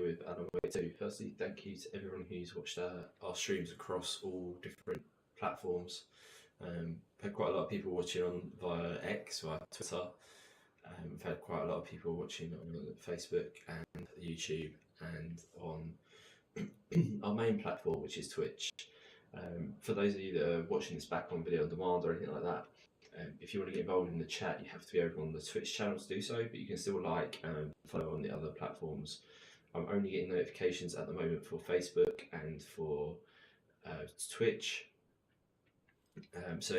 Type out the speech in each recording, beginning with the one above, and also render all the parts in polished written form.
with Alan Wake 2. Firstly, thank you to everyone who's watched our streams across all different platforms. Had quite a lot of people watching on via X, via Twitter. We've had quite a lot of people watching on Facebook and YouTube and on our main platform, which is Twitch. For those of you that are watching this back on video on demand or anything like that, if you want to get involved in the chat, you have to be over on the Twitch channel to do so, but you can still like and follow on the other platforms. I'm only getting notifications at the moment for Facebook and for Twitch. So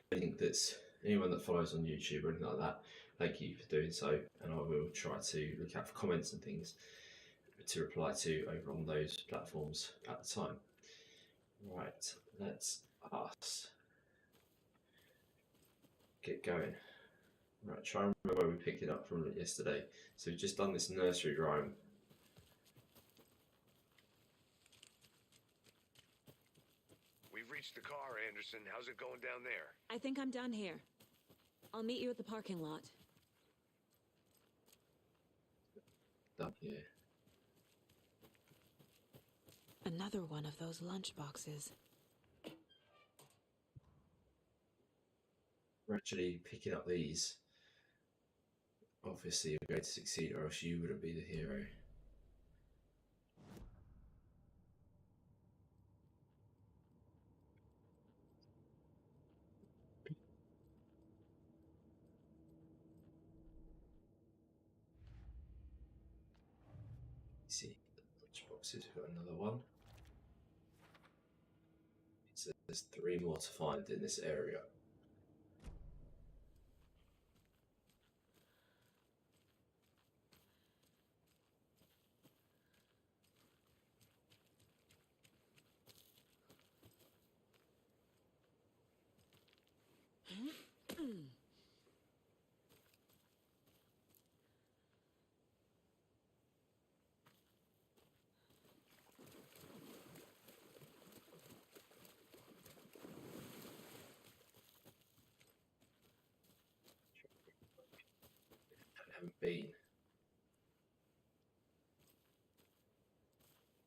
anyone that follows on YouTube or anything like that, thank you for doing so, and I will try to look out for comments and things to reply to over on those platforms at the time. Right, let's get going. Right, try and remember where we picked it up from yesterday. So we've just done this nursery rhyme. We've reached the car, Anderson. How's it going down there? I think I'm done here. I'll meet you at the parking lot. Done here. Another one of those lunch boxes. We're actually picking up these. Obviously, you're going to succeed, or else you wouldn't be the hero. See, lunch boxes, we've got another one. So there's 3 more to find in this area.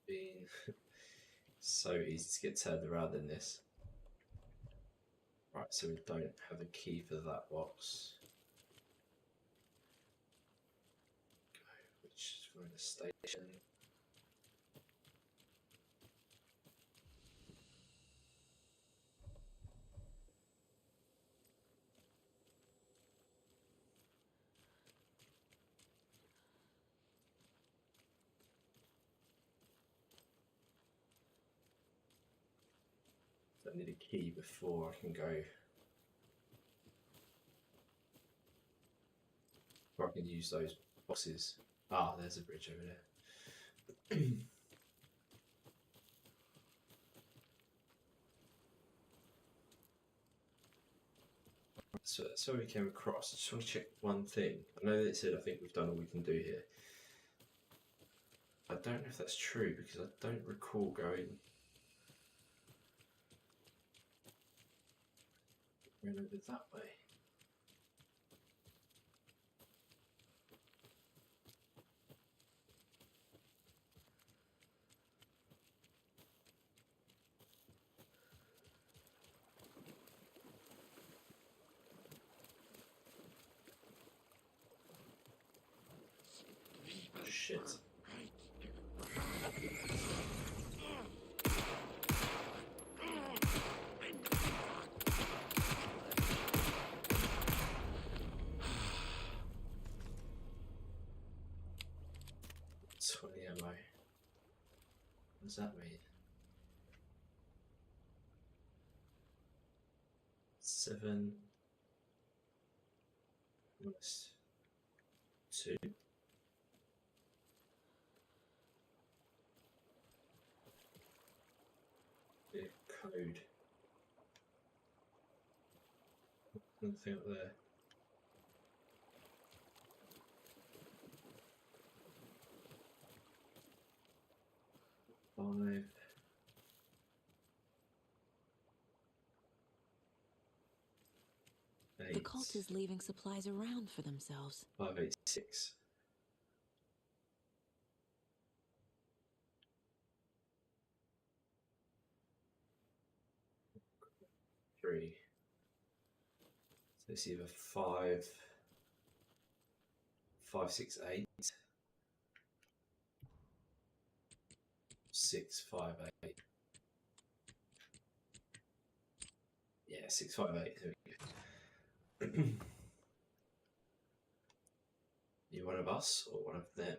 Been so easy to get turned around in this. Right, so we don't have a key for that box. Which is going to station. I need a key before I can go. Or I can use those boxes. Ah, there's a bridge over there. So we came across. I just want to check one thing. I know that it said I think we've done all we can do here. I don't know if that's true because I don't recall going over that way. Shit. Ammo. What does that mean? 7 minus 2. The code. Nothing up there. Five. The cult is leaving supplies around for themselves. 586. 3. So it's either 5, 5, 6, 8, 6, 5, 8. Yeah, 6, 5, 8. There we go. You one of us or one of them?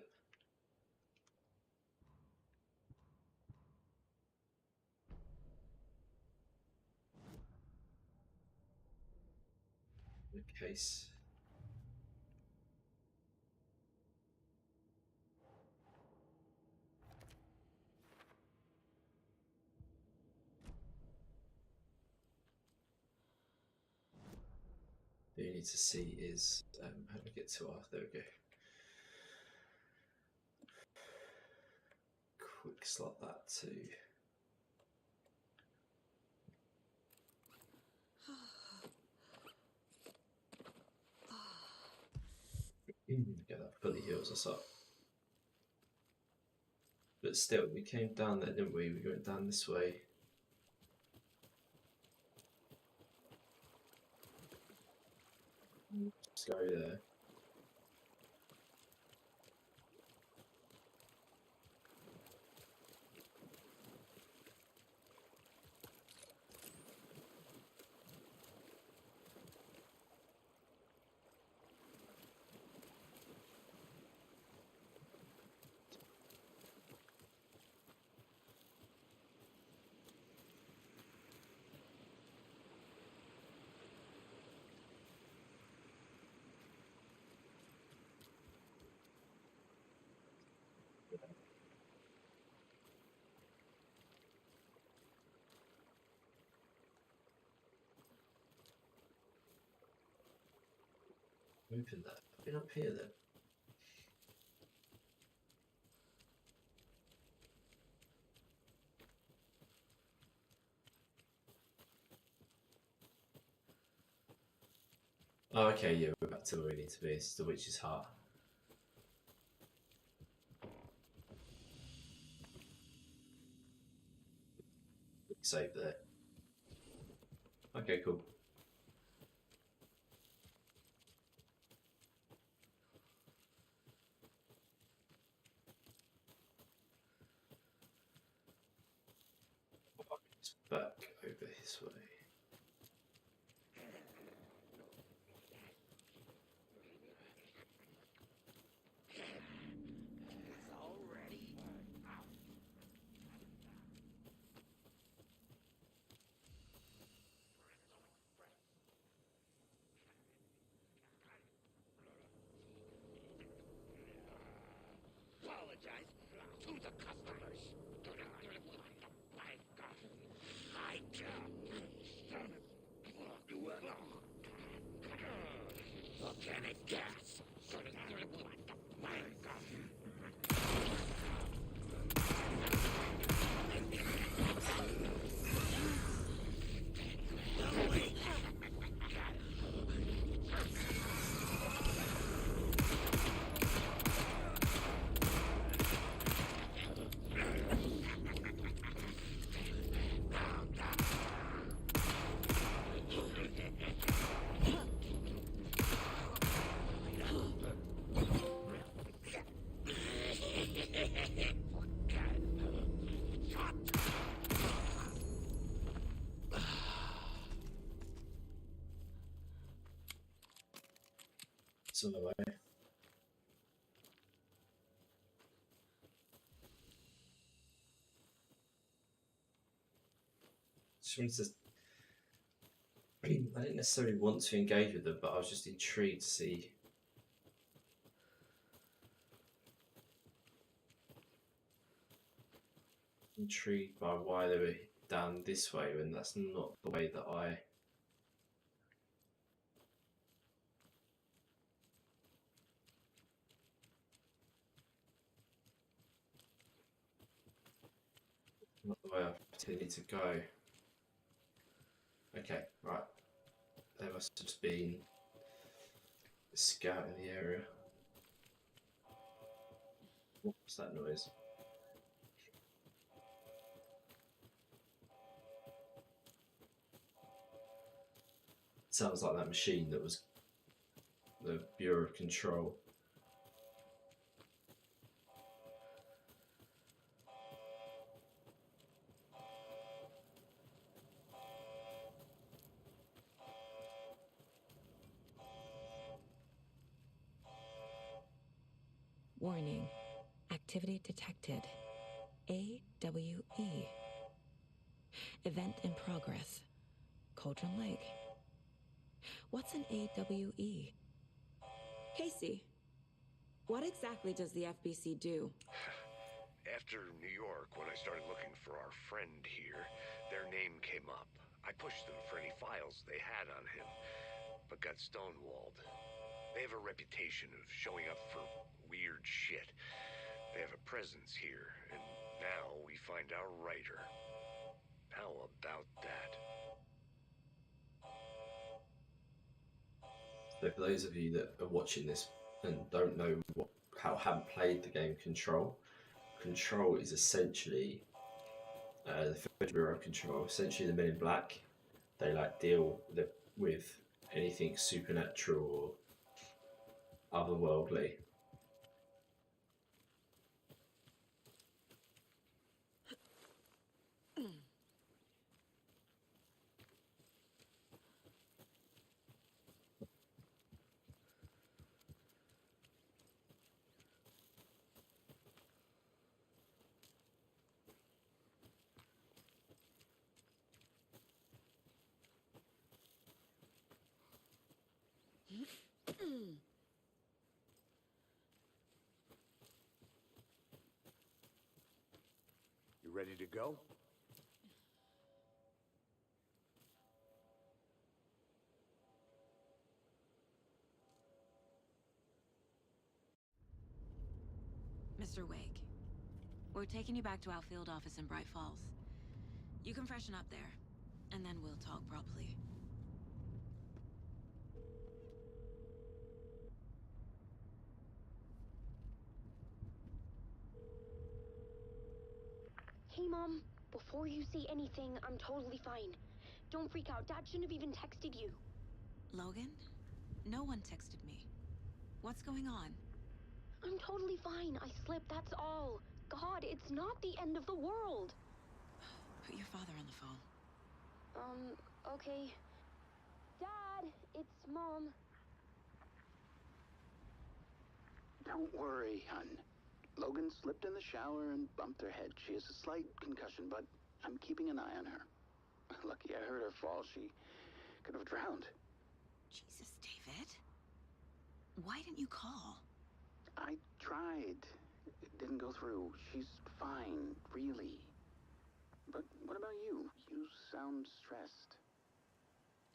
The case. What you need to see is how to get to our. There we go. Quick slot that to. Get that fully heals us up. But still, we came down there, didn't we? We went down this way. Let's go there. Open that. Been up here then. Oh, okay, yeah, we're back to where we need to be. It's the witch's heart. Save there. Okay, cool. It's back over this way. Apologize to the customers. Organic gas. It's on the way. Just wanted to. I didn't necessarily want to engage with them, but I was just intrigued to see. Intrigued by why they were down this way when that's not the way that I. Not the way I particularly need to go. Okay, right. There must have just been a scout in the area. What's that noise? sounds like that machine that was the Bureau of Control. Warning. Activity detected. AWE. Event in progress. Cauldron Lake. What's an AWE? Casey, what exactly does the FBC do? After New York, when I started looking for our friend here, their name came up. I pushed them for any files they had on him, but got stonewalled. They have a reputation of showing up for weird shit. They have a presence here, and now we find our writer. How about that? So for those of you that are watching this and don't know haven't played the game Control, Control is essentially the Federal Bureau of Control, essentially the Men in Black. They like deal with anything supernatural or otherworldly. You ready to go? Mr. Wake, we're taking you back to our field office in Bright Falls. You can freshen up there, and then we'll talk properly. Hey, Mom. Before you say anything, I'm totally fine. Don't freak out. Dad shouldn't have even texted you. Logan? No one texted me. What's going on? I'm totally fine. I slipped, that's all. God, it's not the end of the world. Put your father on the phone. Okay. Dad, it's Mom. Don't worry, hon. Logan slipped in the shower and bumped her head. She has a slight concussion, but I'm keeping an eye on her. Lucky I heard her fall. She could have drowned. Jesus, David. Why didn't you call? I tried. It didn't go through. She's fine, really. But what about you? You sound stressed.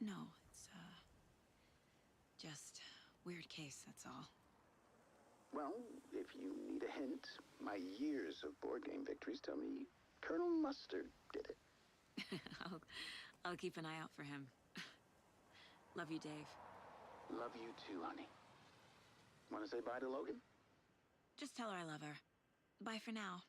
No, it's, just weird case, that's all. Well, if you need a hint, my years of board game victories tell me Colonel Mustard did it. I'll keep an eye out for him. Love you, Dave. Love you too, honey. Want to say bye to Logan? Just tell her I love her. Bye for now.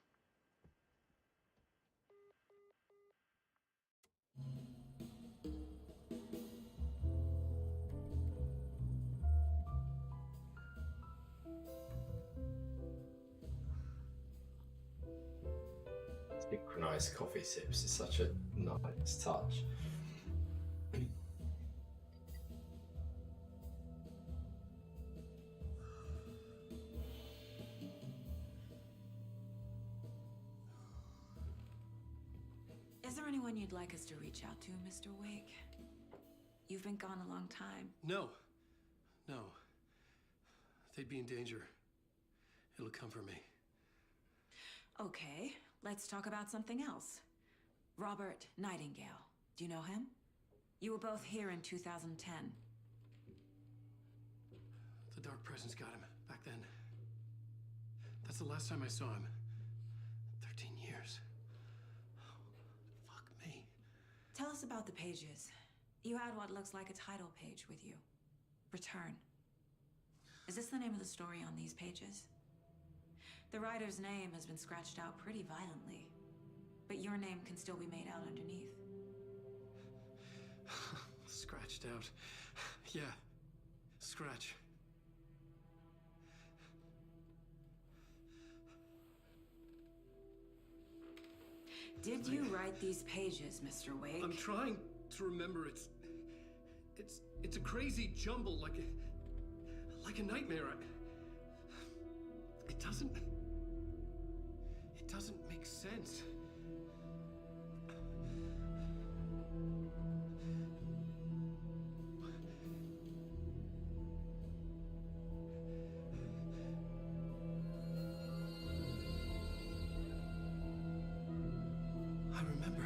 Synchronized coffee sips is such a nice touch. Is there anyone you'd like us to reach out to, Mr. Wake? You've been gone a long time. No. They'd be in danger. It'll come for me. Okay, let's talk about something else. Robert Nightingale. Do you know him? You were both here in 2010. The Dark Presence got him back then. That's the last time I saw him. 13 years. Fuck me. Tell us about the pages. You had what looks like a title page with you. Return. Is this the name of the story on these pages? The writer's name has been scratched out pretty violently, but your name can still be made out underneath. scratched out. Yeah, scratch. Did you write these pages, Mr. Wake? I'm trying to remember. It's a crazy jumble, like a nightmare. It doesn't make sense. I remember.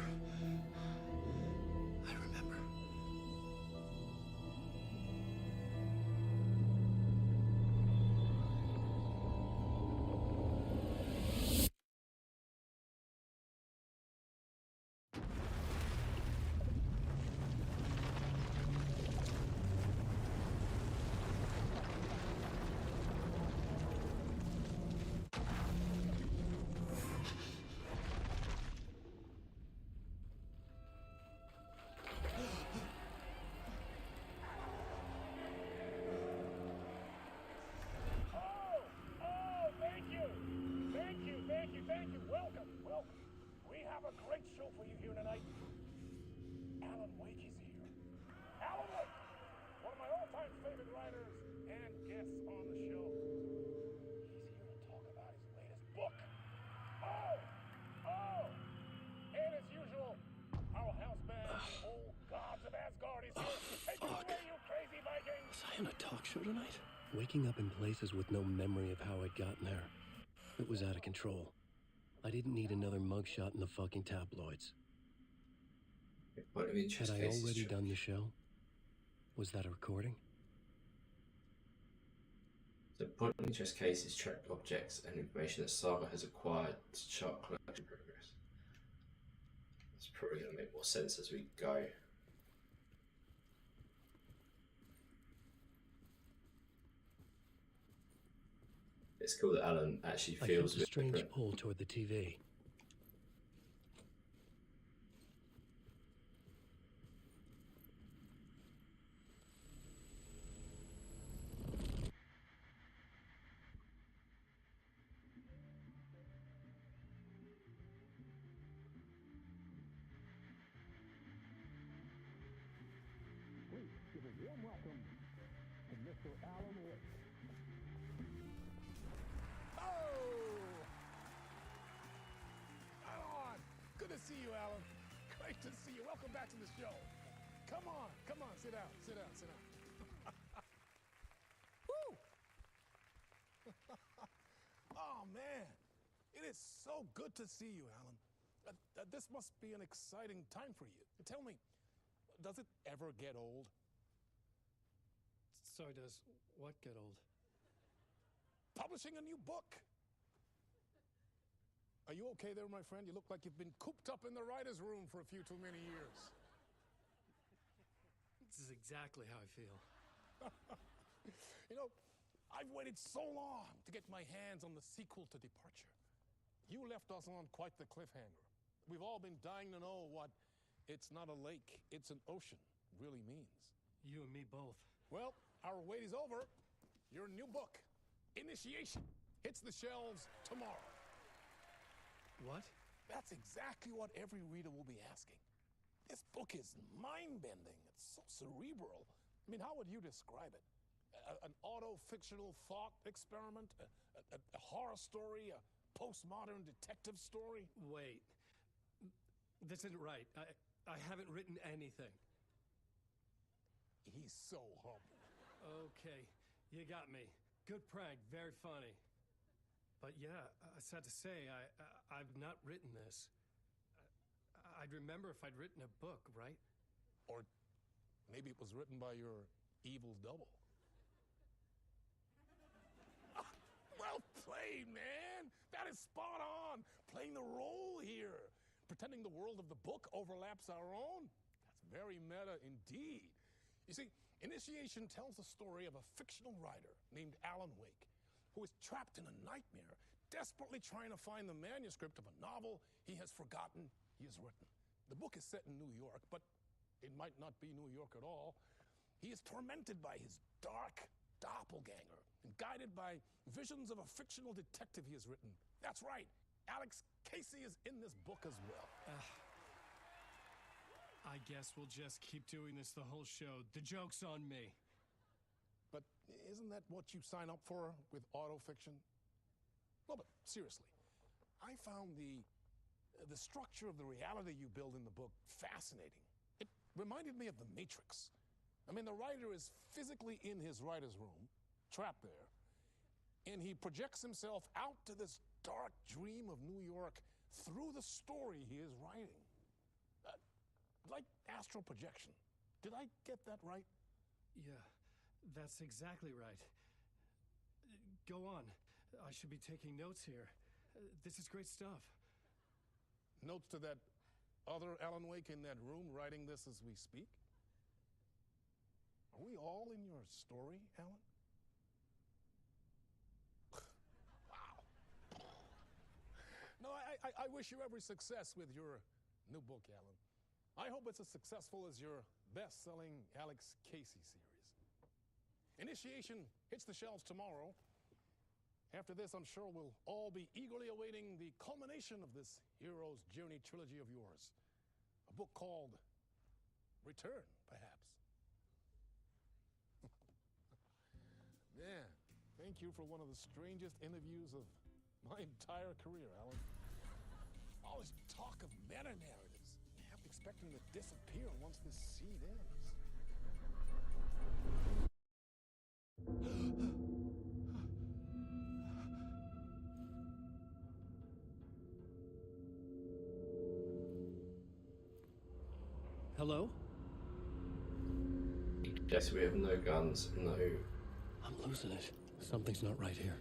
Thank you. Welcome. We have a great show for you here tonight. Alan Wake is here. Alan Wake, one of my all-time favorite writers and guests on the show. He's here to talk about his latest book. And as usual, our house band, Old Gods of Asgard, is here. Take it away, you crazy Vikings! Was I on a talk show tonight? Waking up in places with no memory of how I'd gotten there. It was out of control. I didn't need another mugshot in the fucking tabloids. Point of interest Had I cases already check. done the show? Was that a recording? The point of interest cases track objects and information that Saga has acquired to chart collection progress. It's probably going to make more sense as we go. It's cool that Alan actually I feels felt a strange different. pull toward the TV. Please give a warm welcome to Mr. Alan Wake. Alan! Good to see you, Alan. Great to see you. Welcome back to the show. Come on. Sit down. Woo! Oh, man. It is so good to see you, Alan. This must be an exciting time for you. Tell me, does it ever get old? Sorry, does what get old? Publishing a new book. Are you okay there, my friend? You look like you've been cooped up in the writer's room for a few too many years. This is exactly how I feel. You know, I've waited so long to get my hands on the sequel to Departure. You left us on quite the cliffhanger. We've all been dying to know what "it's not a lake, it's an ocean" really means. You and me both. Well, our wait is over. Your new book, Initiation, hits the shelves tomorrow. What? That's exactly what every reader will be asking. This book is mind-bending. It's so cerebral. I mean, how would you describe it? An auto-fictional thought experiment? A horror story? A postmodern detective story? Wait. This isn't right. I haven't written anything. He's so humble. Okay, you got me. Good prank, very funny. But yeah, sad to say, I've not written this. I'd remember if I'd written a book, right? Or maybe it was written by your evil double. Well played, man! That is spot on! Playing the role here. Pretending the world of the book overlaps our own. That's very meta indeed. You see, Initiation tells the story of a fictional writer named Alan Wake, who is trapped in a nightmare, desperately trying to find the manuscript of a novel he has forgotten he has written. The book is set in New York, but it might not be New York at all. He is tormented by his dark doppelganger and guided by visions of a fictional detective he has written. That's right, Alex Casey is in this book as well. I guess we'll just keep doing this the whole show. The joke's on me. But isn't that what you sign up for with autofiction? No, but seriously, I found the structure of the reality you build in the book fascinating. It reminded me of The Matrix. I mean, the writer is physically in his writer's room, trapped there, and he projects himself out to this dark dream of New York through the story he is writing. Like astral projection. Did I get that right? Yeah, that's exactly right. Go on. I should be taking notes here. This is great stuff. Notes to that other Alan Wake in that room writing this as we speak? Are we all in your story, Alan? Wow. No, I wish you every success with your new book, Alan. I hope it's as successful as your best-selling Alex Casey series. Initiation hits the shelves tomorrow. After this, I'm sure we'll all be eagerly awaiting the culmination of this hero's journey trilogy of yours. A book called Return, perhaps. Man, thank you for one of the strangest interviews of my entire career, Alan. All this talk of meta-narratives. Half expecting to disappear once this seed ends. Hello? Yes, we have no guns, no. I'm losing it. Something's not right here.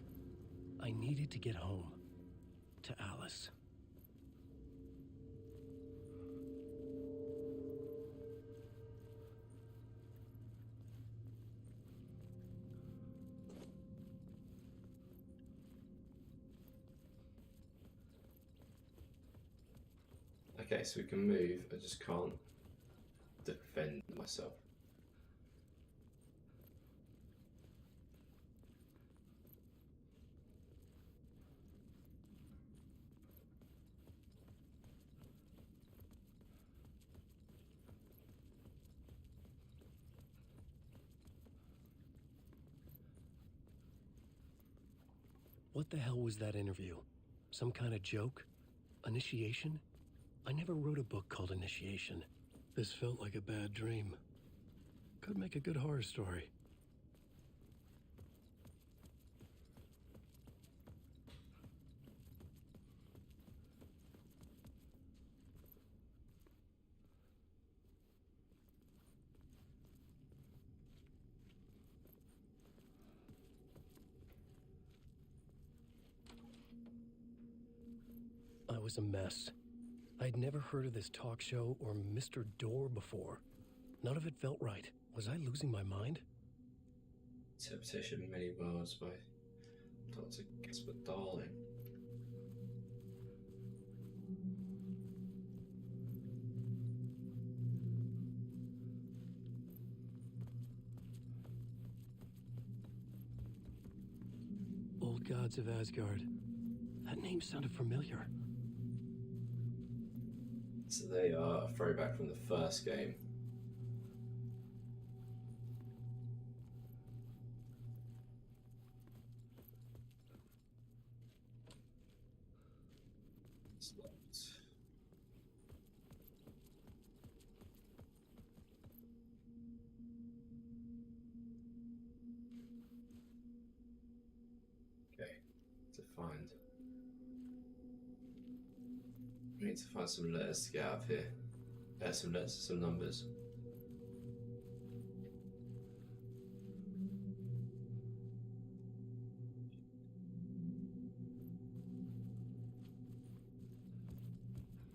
I needed to get home. To Alice. Okay, so we can move, I just can't defend myself. What the hell was that interview? Some kind of joke? Initiation? I never wrote a book called Initiation. This felt like a bad dream. Could make a good horror story. I was a mess. I'd never heard of this talk show or Mr. Door before. None of it felt right. Was I losing my mind? Interpretation of Many Worlds by Dr. Casper Darling. Old Gods of Asgard. That name sounded familiar. So they are a throwback from the first game. It's locked. Okay, to find. We need to find some letters to get out of here. Some letters, some numbers.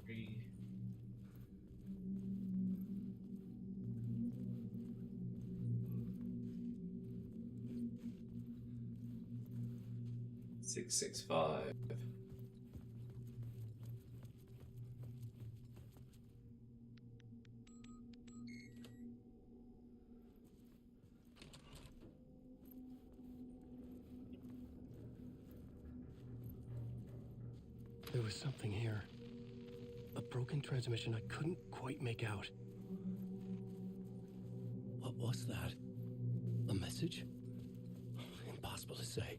Three. Six, 6, 5. was something here. A broken transmission I couldn't quite make out. What was that? A message? Impossible to say.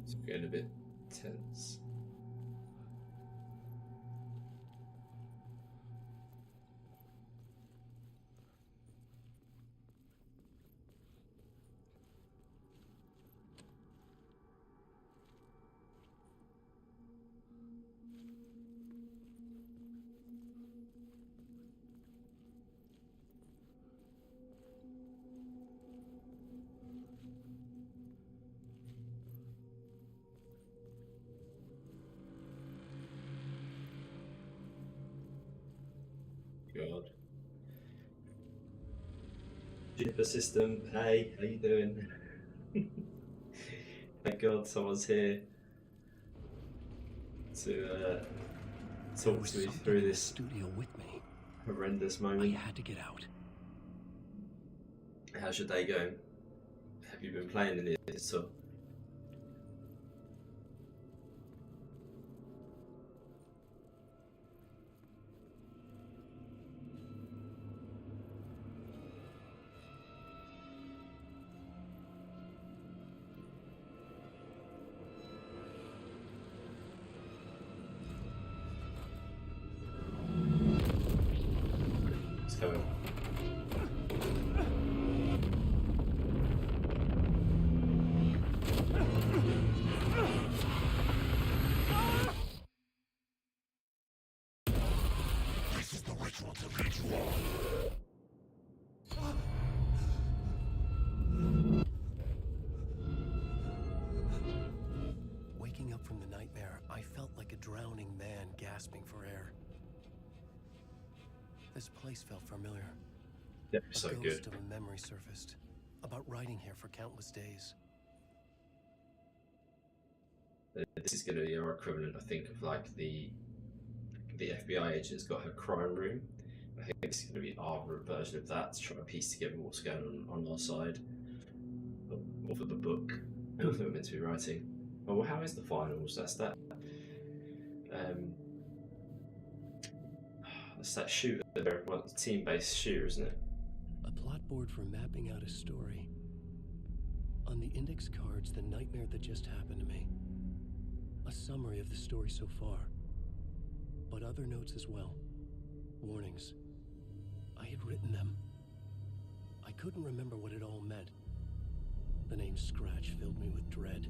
It's getting a bit tense. God. Juniper system, hey, how you doing? Thank God someone's here to talk to me through this studio with me. Horrendous I moment. had to get out. How's your day going? Have you been playing in it? So it's coming. This is the ritual to lead you all. Waking up from the nightmare, I felt like a drowning man gasping for air. This place felt familiar. Yeah, A so ghost good. of a memory surfaced, about riding here for countless days. This is going to be our equivalent, I think, of like the FBI agent's got her crime room. I think this is going to be our version of that, to try and piece together what's going on our side of the book that we're meant to be writing. Oh, well, how is the finals? That's that. That's that shooter there, well, team-based shooter, isn't it? A plot board for mapping out a story. On the index cards, the nightmare that just happened to me. A summary of the story so far. But other notes as well. Warnings. I had written them. I couldn't remember what it all meant. The name Scratch filled me with dread.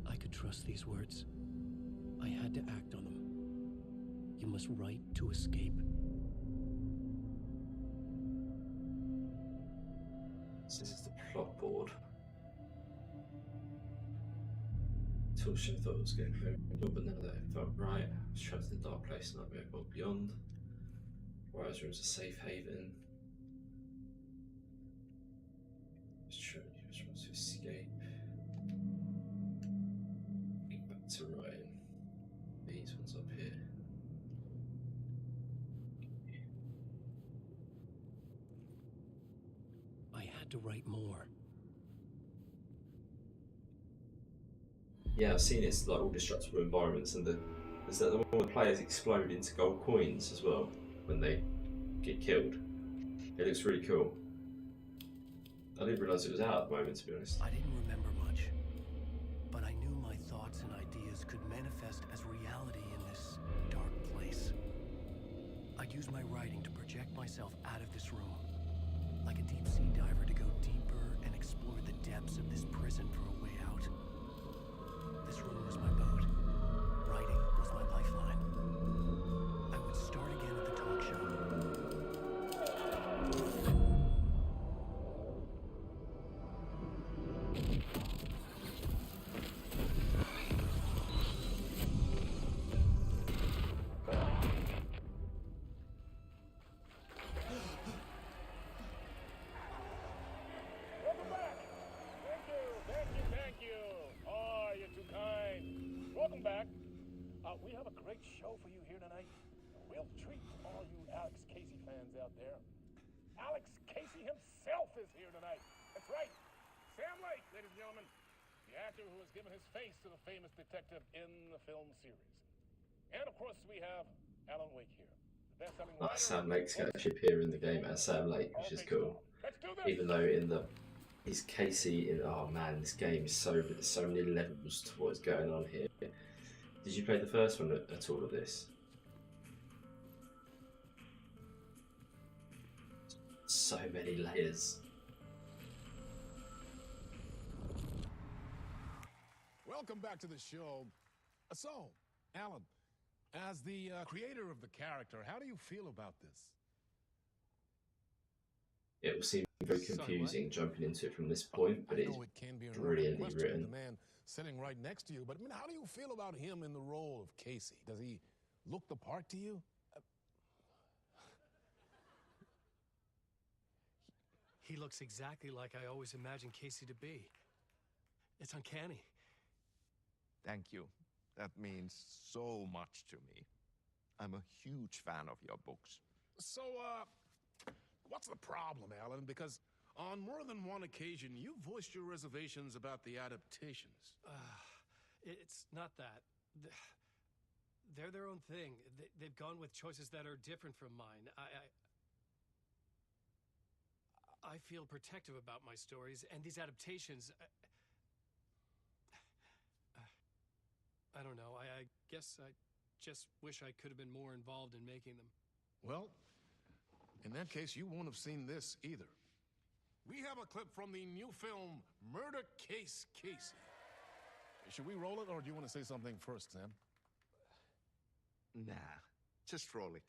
I could trust these words. I had to act on them. You must write to escape. So this is the plot board. Tulshin thought it was going home, but none of that felt right. I was trapped in a dark place, nightmare above beyond. Wise room's a safe haven. Just trying to escape. Get back to writing. These ones up here. I had to write more. Yeah, I've seen it's like all destructible environments, and is that the one where the players explode into gold coins as well when they get killed? It looks really cool. I didn't realise it was out at the moment, to be honest. I didn't remember much, but I knew my thoughts and ideas could manifest as reality in this dark place. I'd use my writing to project myself out of this room, like a deep sea diver to go deeper and explore the depths of this prison for a way out. This room was my boat. Writing was my lifeline. I would start again at the talk show. Welcome back. Thank you. Oh, you're too kind. Welcome back. We have a great show for you here tonight. A real treat. Alex Casey himself is here tonight. That's right. Sam Lake, ladies and gentlemen. The actor who has given his face to the famous detective in the film series. And of course, we have Alan Wake here. The best-selling writer. Sam Lake's going to actually appear in the game as Sam Lake, which is cool. Let's do this. Even though he's Casey in, oh man, this game is so many levels to what's going on here. Did you play the first one at all of this? So many layers. Welcome back to the show. So, Alan, as the creator of the character, how do you feel about this? It will seem very confusing jumping into it from this point, but it's brilliantly written. The man sitting right next to you, but I mean, how do you feel about him in the role of Casey? Does he look the part to you? He looks exactly like I always imagined Casey to be. It's uncanny. Thank you. That means so much to me. I'm a huge fan of your books. So, what's the problem, Alan? Because on more than one occasion, you voiced your reservations about the adaptations. It's not that. They're their own thing. They've gone with choices that are different from mine. I feel protective about my stories, and these adaptations... I don't know. I guess I just wish I could have been more involved in making them. Well, in that case, you won't have seen this either. We have a clip from the new film, Murder Case Casey. Should we roll it, or do you want to say something first, Sam? Nah, just roll it.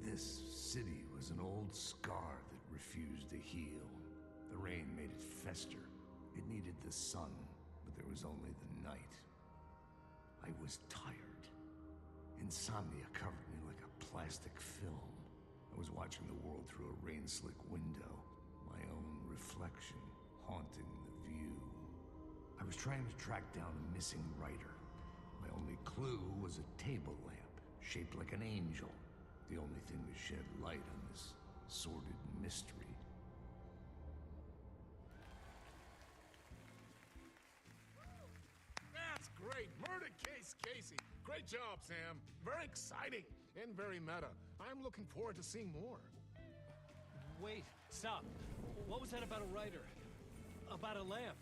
This city was an old scar that refused to heal. The rain made it fester. It needed the sun, but there was only the night. I was tired. Insomnia covered me like a plastic film. I was watching the world through a rain-slick window, my own reflection haunting the view. I was trying to track down a missing writer. My only clue was a table lamp, shaped like an angel. The only thing to shed light on this sordid mystery. That's great! Murder Case Casey! Great job, Sam. Very exciting and very meta. I'm looking forward to seeing more. Wait, stop. What was that about a writer? About a lamp?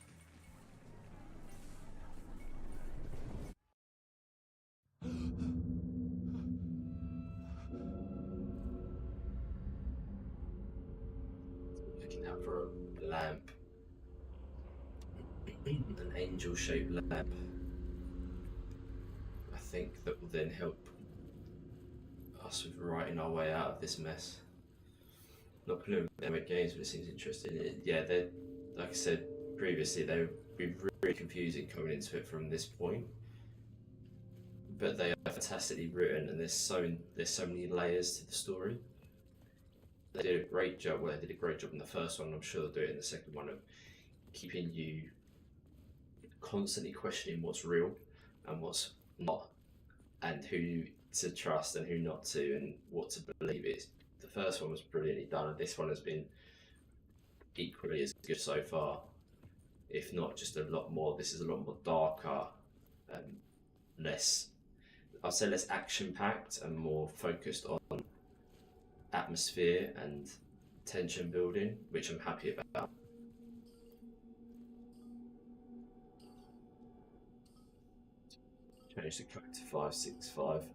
Looking out for a lamp. An angel-shaped lamp. I think that will then help us with writing our way out of this mess. Not putting them at games, but it seems interesting. Yeah, they, like I said previously, they would be really confusing coming into it from this point. But they are fantastically written, and there's so many layers to the story. They did a great job. Well, they did a great job in the first one. I'm sure they'll do it in the second one, of keeping you constantly questioning what's real and what's not, and who to trust and who not to, and what to believe. The first one was brilliantly done, and this one has been equally as good so far, if not just a lot more. This is a lot more darker, I'd say less action-packed and more focused on atmosphere and tension building, which I'm happy about. Change the code to 565.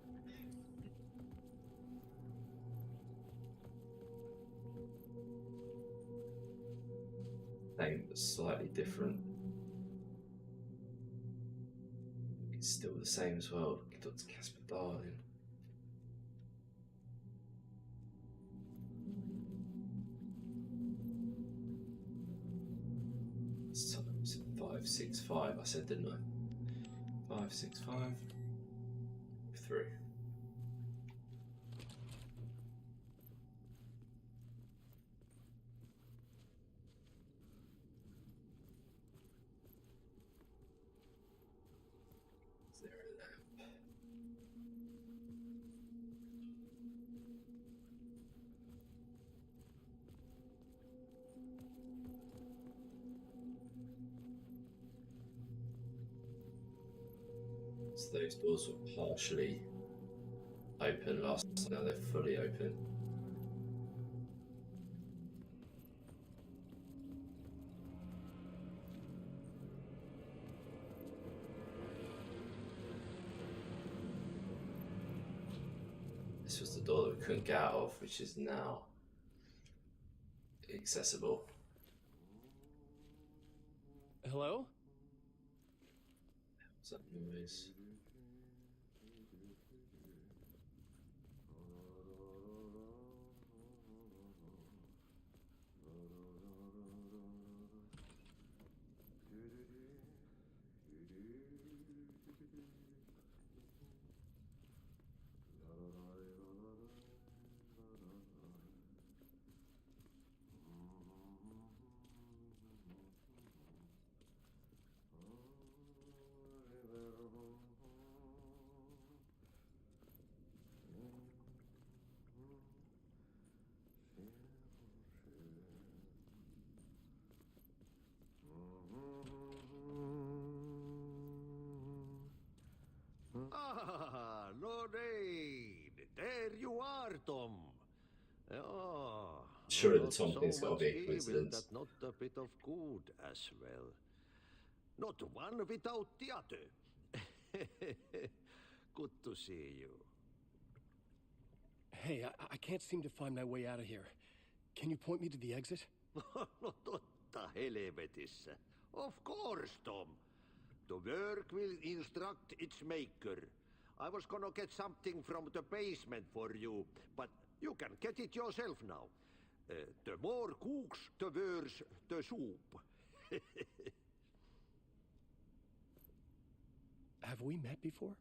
Name but slightly different. It's still the same as well. Dr. Casper Darling. So it's 565, I said, didn't I? 565 through. Is there a lamp? So those doors were partially open last time, now they're fully open. This was the door that we couldn't get out of, which is now accessible. Hello? What's that noise? Ah, Lorraine! There you are, Tom. Oh, Surely the not Tom so thing's got to much be a evil, coincidence. but not a bit of good as well. Not one without the other. Good to see you. Hey, I can't seem to find my way out of here. Can you point me to the exit? No totta helvetissä. Of course, Tom. The work will instruct its maker. I was gonna get something from the basement for you, but you can get it yourself now. The more cooks, the worse the soup. Have we met before?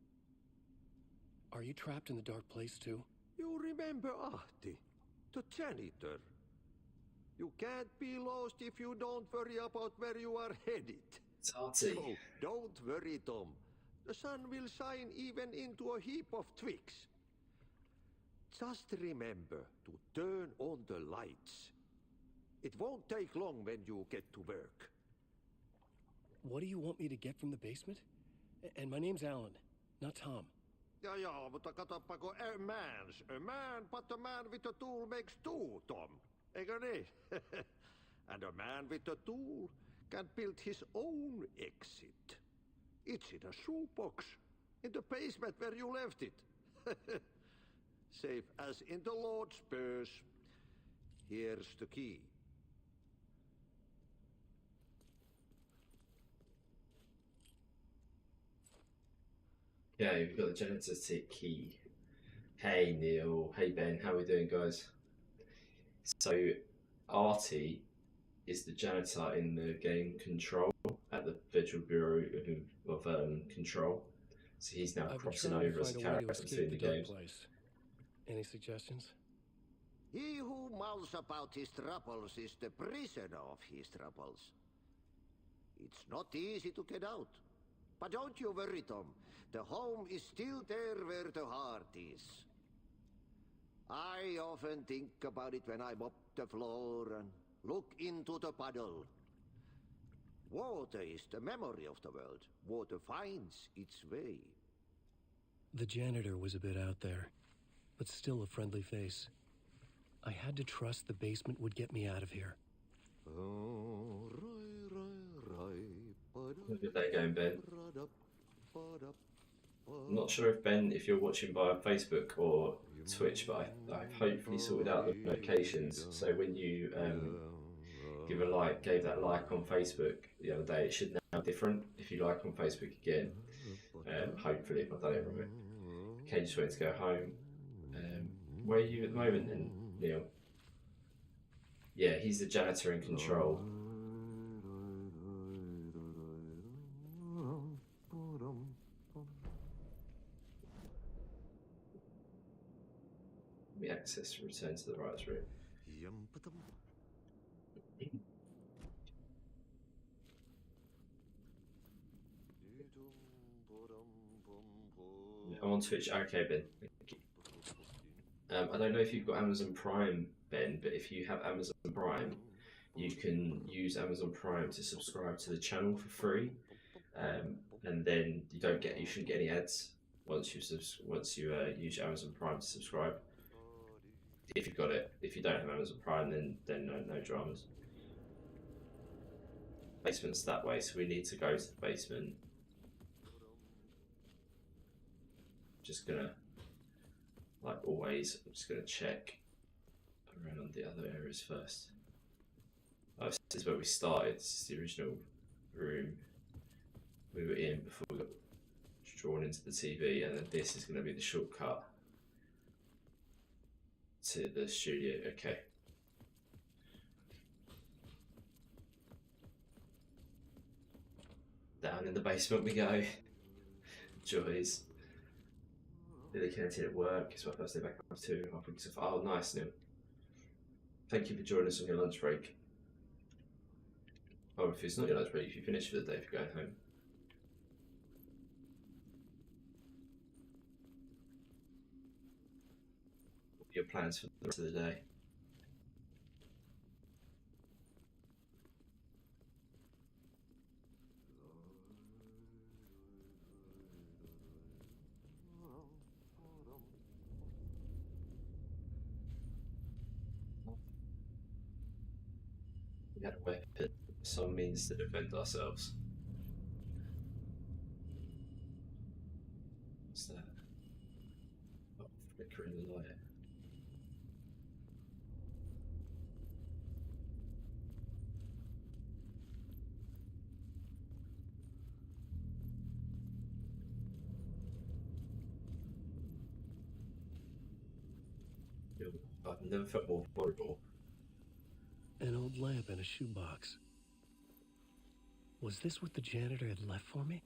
Are you trapped in the dark place too? You remember Ahti, the janitor. You can't be lost if you don't worry about where you are headed. Tarty. So don't worry, Tom. The sun will shine even into a heap of twigs. Just remember to turn on the lights. It won't take long when you get to work. What do you want me to get from the basement? And my name's Alan, not Tom. Ja, mutta katsoppa, a man, but a man with a tool makes two, Tom. Eikö niin? And a man with a tool can build his own exit. It's in a shoebox, in the basement where you left it. Safe as in the Lord's purse. Here's the key. Yeah, you've got the janitor's key. Hey Neil, hey Ben, how are we doing, guys? So Artie is the janitor in the game Control at the Federal Bureau of Control. So he's now I've been crossing trying to over as a find a way to character escape between the the dark games. place. Any suggestions? He who mouths about his troubles is the prisoner of his troubles. It's not easy to get out. But don't you worry, Tom. The home is still there where the heart is. I often think about it when I mop the floor and look into the puddle. Water is the memory of the world. Water finds its way. The janitor was a bit out there, but still a friendly face. I had to trust the basement would get me out of here. How's your day going, Ben? I'm not sure if Ben, if you're watching via Facebook or Twitch, but I've hopefully sorted out the notifications. So when you gave that like on Facebook the other day, it should now be different if you like on Facebook again. Hopefully, if I've done it right. Okay, just waiting to go home. Where are you at the moment then, Neil? Yeah, he's the janitor in Control. Let me access to return to the writer's room. I'm on Twitch. Okay, Ben. I don't know if you've got Amazon Prime, Ben, but if you have Amazon Prime, you can use Amazon Prime to subscribe to the channel for free. and then you shouldn't get any ads once you use Amazon Prime to subscribe. If you've got it, if you don't have Amazon Prime, then no dramas. Basement's that way, so we need to go to the basement. Just gonna, like always, I'm just gonna check around on the other areas first. Oh, this is where we started. This is the original room we were in before we got drawn into the TV, and then this is going to be the shortcut to the studio. Okay. Down in the basement we go. Joys. Really connected at work. It's my first day back home too. Oh, nice, Neil. Thank you for joining us on your lunch break. Or if it's not your lunch break, if you finish for the day, if you're going home. What are your plans for the rest of the day? We had a weapon, some means to defend ourselves. What's that? Oh, flickering light. I've never felt more vulnerable. An old lamp in a shoebox. Was this what the janitor had left for me?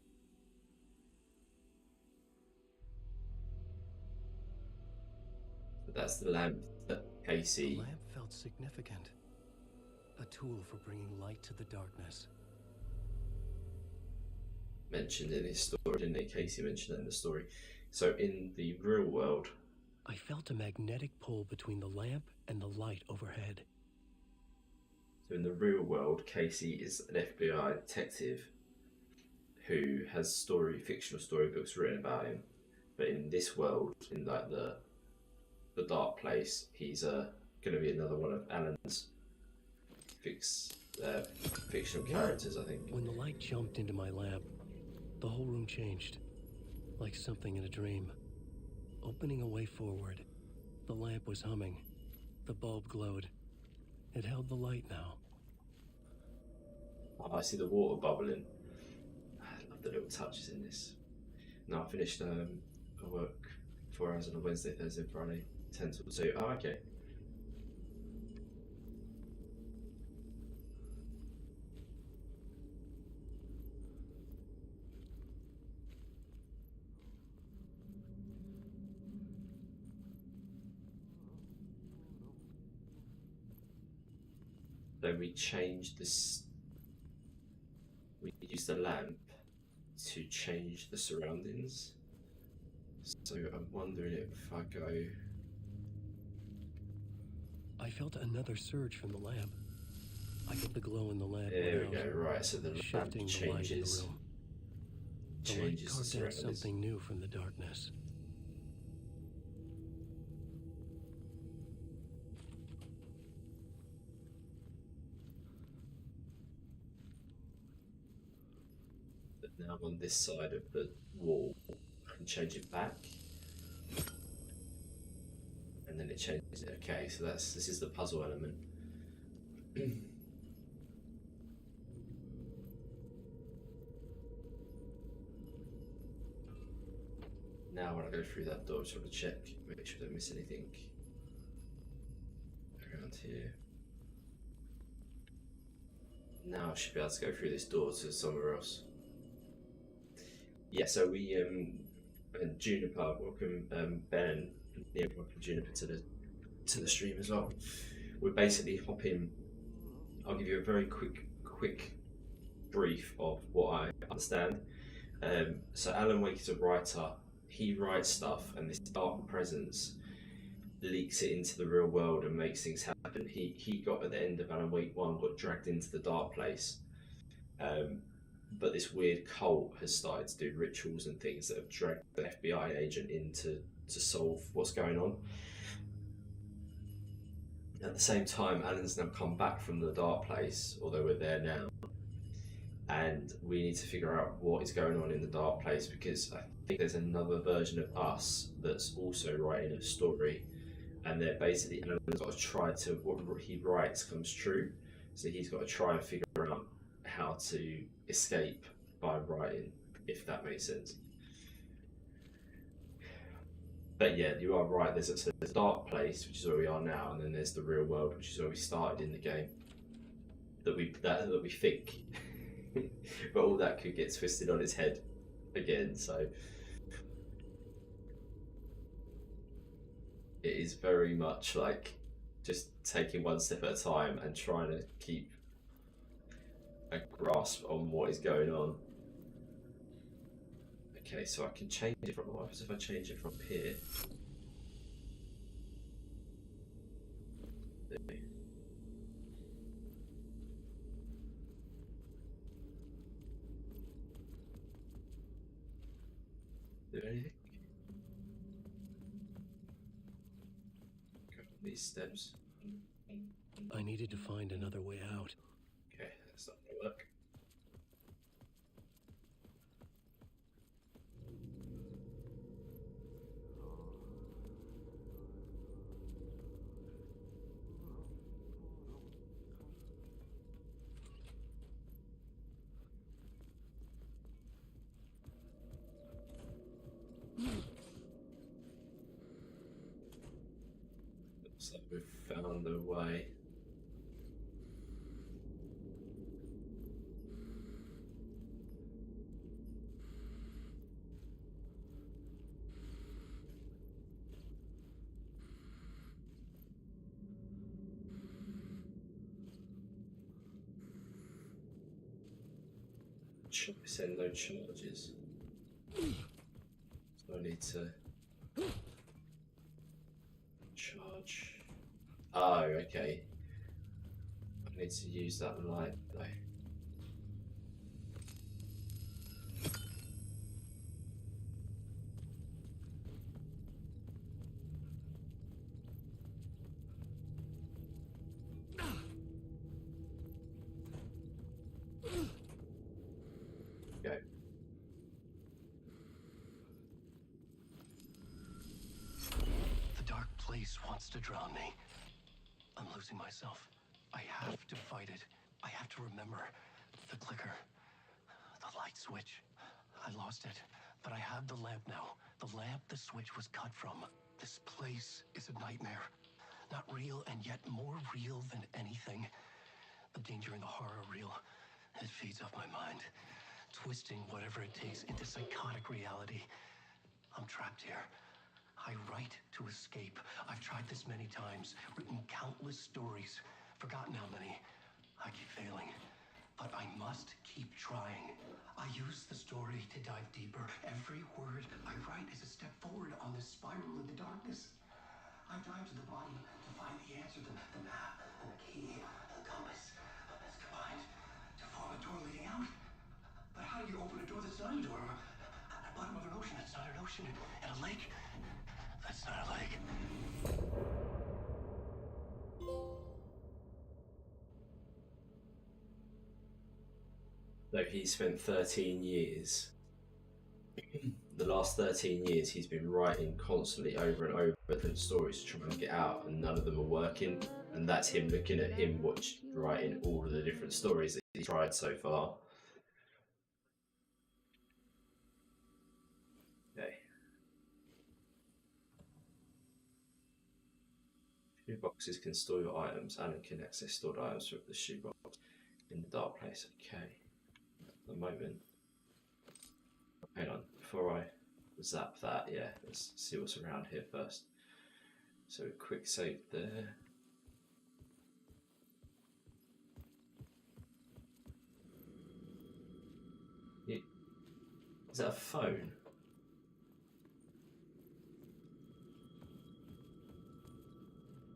But that's the lamp that Casey... The lamp felt significant. A tool for bringing light to the darkness. mentioned in his story, didn't he? Casey mentioned it in the story. So in the real world... I felt a magnetic pull between the lamp and the light overhead. So in the real world, Casey is an FBI detective who has fictional storybooks written about him. But in this world, in like the dark place, he's going to be another one of Alan's fictional characters, I think. When the light jumped into my lamp, the whole room changed, like something in a dream. Opening a way forward, the lamp was humming. The bulb glowed. It held the light now. Oh, I see the water bubbling. I love the little touches in this. Now I finished I work 4 hours on a Wednesday, Thursday, Friday, 10 till 2. Oh, okay. Then we changed this. We used the lamp to change the surroundings. So I'm wondering if I go. I felt another surge from the lamp. I get the glow in the lamp. There we go. Right, so the lamp shifting changes. The light in the room. The light Changes the carved out surroundings. something new from the darkness. But now I'm on this side of the wall, I can change it back. And then it changes it. Okay, so this is the puzzle element. Now when I go through that door, I just want to check, make sure I don't miss anything around here. Now I should be able to go through this door to somewhere else. Yeah, so we and Juniper, welcome Ben and Neil, welcome Juniper to the stream as well. We're basically hopping. I'll give you a very quick brief of what I understand. So Alan Wake is a writer. He writes stuff, and this dark presence leaks it into the real world and makes things happen. He got at the end of Alan Wake 1, got dragged into the dark place. but this weird cult has started to do rituals and things that have dragged the FBI agent in to solve what's going on. At the same time, Alan's now come back from the dark place, although we're there now, and we need to figure out what is going on in the dark place, because I think there's another version of us that's also writing a story, and they're basically, Alan's got to try to, what he writes comes true, so he's got to try and figure out how to escape by writing, if that makes sense. But yeah, you are right, there's a dark place, which is where we are now, and then there's the real world, which is where we started in the game, that we think. But all that could get twisted on its head again, so it is very much like just taking one step at a time and trying to keep a grasp on what is going on. Okay, so I can change it from, what happens if I change it from here? Do anything? Go up these steps. I needed to find another way out. Okay, that's not gonna work. Looks like we've found a way. Send no charges. So I need to charge. Oh, okay. I need to use that light though. Go. The dark place wants to drown me. I'm losing myself. I have to fight it. I have to remember. The clicker. The light switch. I lost it. But I have the lamp now. The lamp the switch was cut from. This place is a nightmare. Not real, and yet more real than anything. The danger and the horror real. It feeds off my mind. Twisting whatever it takes into psychotic reality. I'm trapped here. I write to escape. I've tried this many times, written countless stories, forgotten how many. I keep failing, but I must keep trying. I use the story to dive deeper. Every word I write is a step forward on this spiral in the darkness. I dive to the bottom to find the answer, the map, and the key, and the compass. It's combined to form a door leading out. But how do you open a door that's not a door? At the bottom of an ocean that's not an ocean. And a lake that's not a lake. Though he spent 13 years, the last 13 years he's been writing constantly over and over different stories to try and get out, and none of them are working. And that's him looking at him writing all of the different stories that he's tried so far. Okay. Shoeboxes can store your items. Alan can access stored items from the shoebox in the dark place. Okay. At the moment. Hang on. Before I zap that, yeah, let's see what's around here first. So a quick save there. Is that a phone?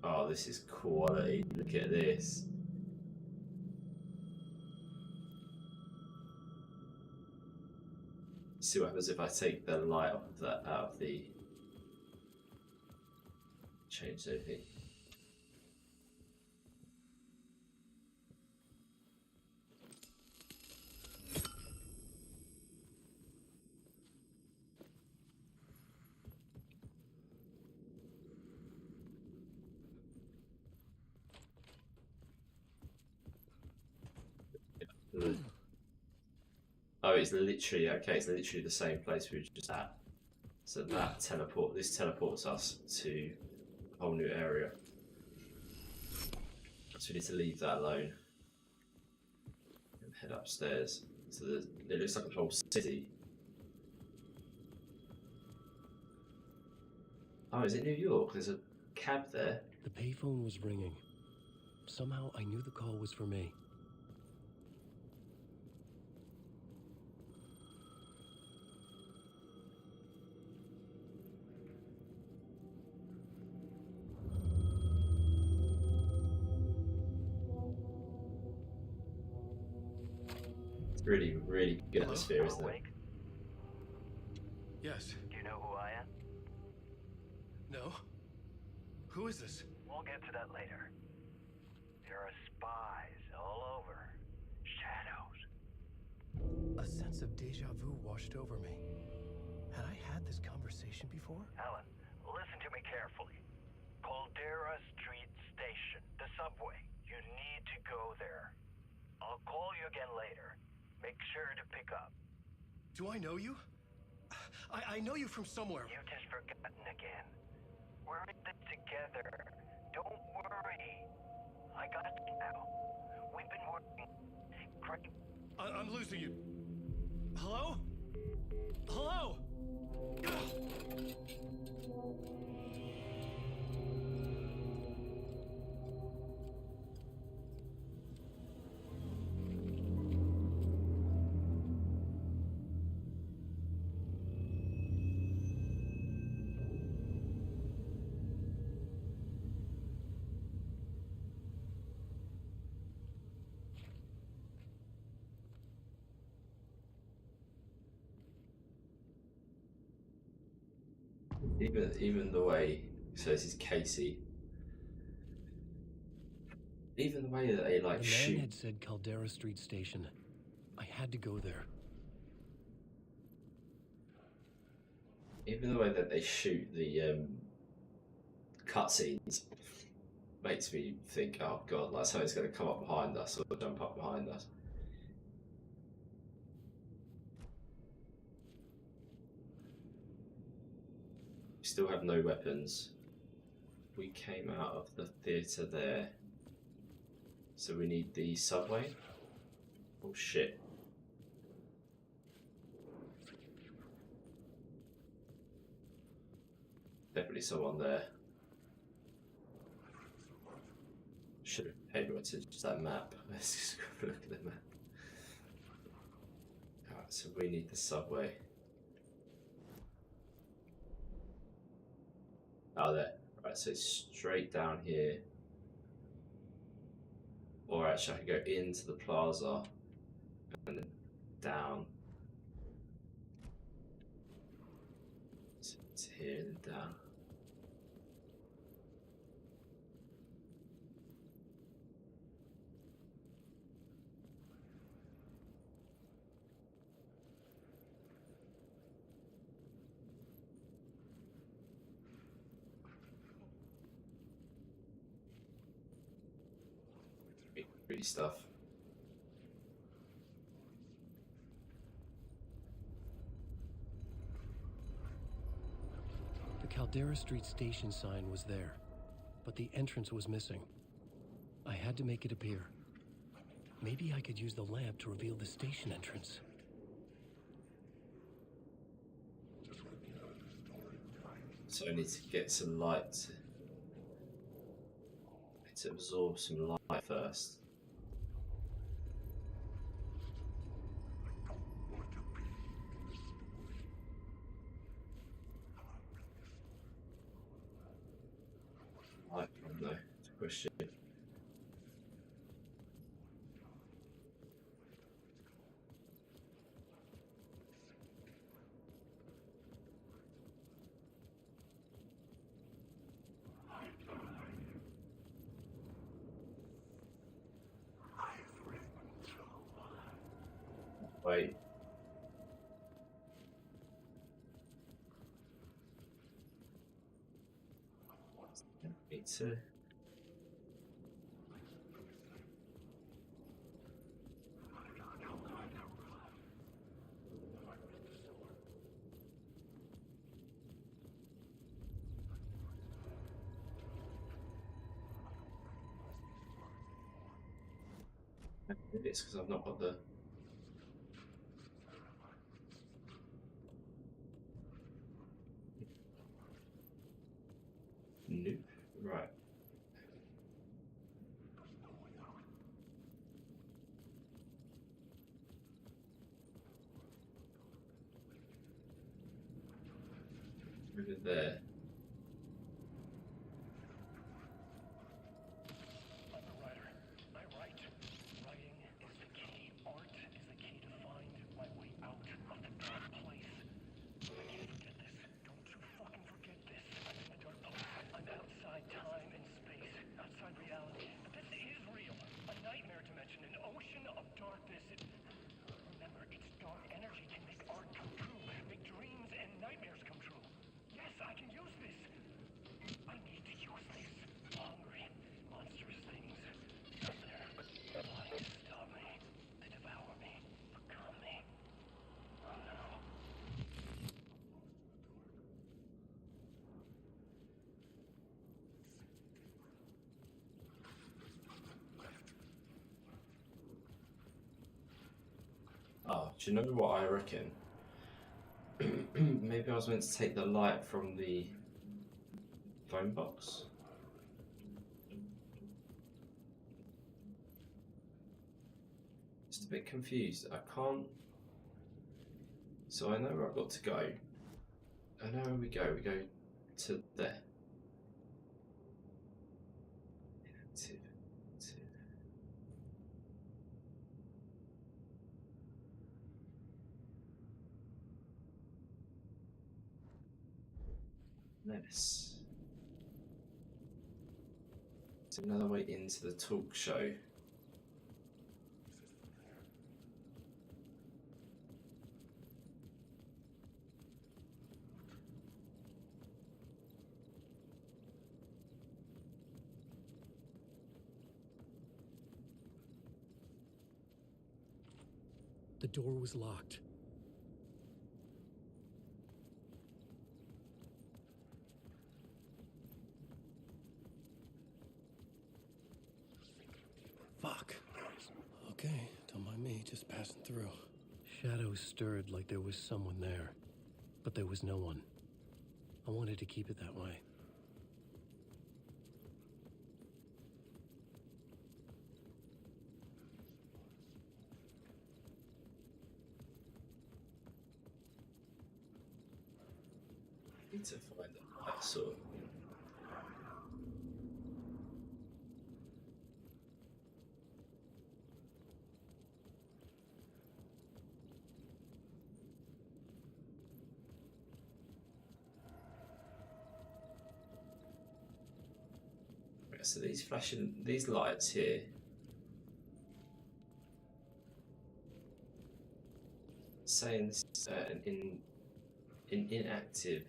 Oh, this is quality. Look at this. see what happens if I take the light off of that out of the change anything. Oh, it's literally okay. It's literally the same place we were just at. So that this teleports us to a whole new area. So we need to leave that alone and head upstairs. So it looks like a whole city. Oh, is it New York? There's a cab there. The payphone was ringing. Somehow I knew the call was for me. Really, really good atmosphere, isn't it? Yes. Do you know who I am? No. Who is this? We'll get to that later. There are spies all over. Shadows. A sense of deja vu washed over me. Had I had this conversation before? Alan, listen to me carefully. Caldera Street Station, the subway. You need to go there. I'll call you again later. Make sure to pick up. Do I know you? I know you from somewhere. You've just forgotten again. We're in this together. Don't worry. I got you now. We've been working great. I'm losing you. Hello? Hello? Even the way, so this is Casey. Even the way that they like the shoot. man had said Caldera Street Station. I had to go there. Even the way that they shoot the cutscenes makes me think, oh god, like something's going to come up behind us or jump up behind us. We still have no weapons. We came out of the theatre there. So we need the subway. Oh shit. Definitely someone there. Should have paid more attention to that map. Let's just go have a look at the map. Alright, so we need the subway. Oh, there. Right, so it's straight down here. Or actually, I can go into the plaza and then down. So it's here and then down. Pretty stuff. The Caldera Street Station sign was there, but the entrance was missing. I had to make it appear. Maybe I could use the lamp to reveal the station entrance. So I need to get some light to absorb some light first. Light from though, it's a question. Need to. Maybe it's because I've not got the. Nope. Right. Over there. Oh, do you know what I reckon? Maybe I was meant to take the light from the phone box. Just a bit confused. I can't. So I know where I've got to go. I know where we go. We go to there. Inactive. Active. Nice. It's another way into the talk show. The door was locked. Fuck. Okay, don't mind me, just passing through. Shadows stirred like there was someone there, but there was no one. I wanted to keep it that way. I need to find the light sword. So these lights here. Saying this in inactive.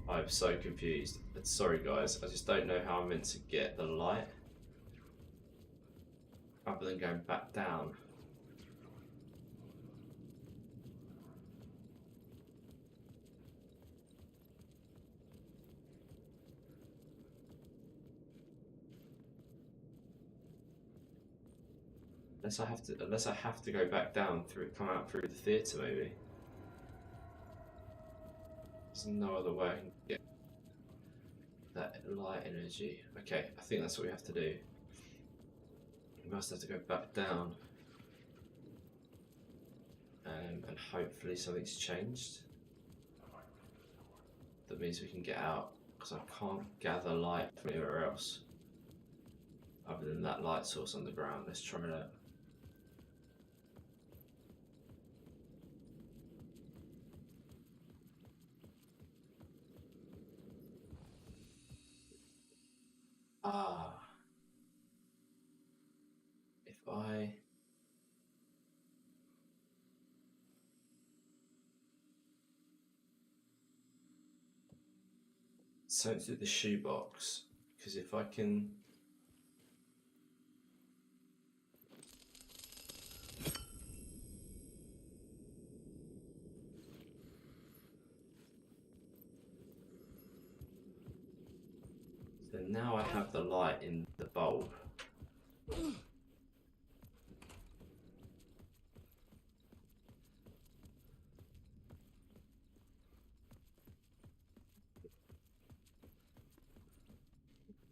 I'm so confused. Sorry guys, I just don't know how I'm meant to get the light. Other than going back down. Unless I have to go back down through, come out through the theatre maybe. There's no other way I can get that light energy. Okay, I think that's what we have to do. We must have to go back down. And hopefully something's changed. That means we can get out, because I can't gather light from anywhere else. Other than that light source on the ground. Let's try that. Ah. if I search through the shoebox, because if I can so now I have the light in the bulb.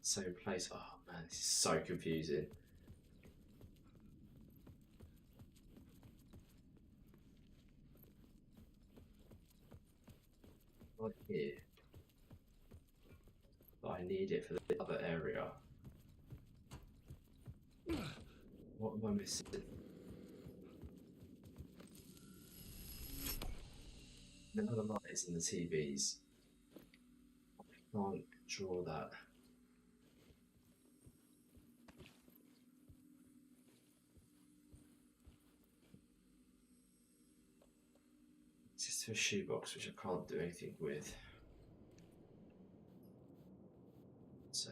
Same place. Oh man, this is so confusing. Right here. But I need it for the other area. What am I missing? None of the lights in the TVs. I can't draw that. It's just a shoebox which I can't do anything with. So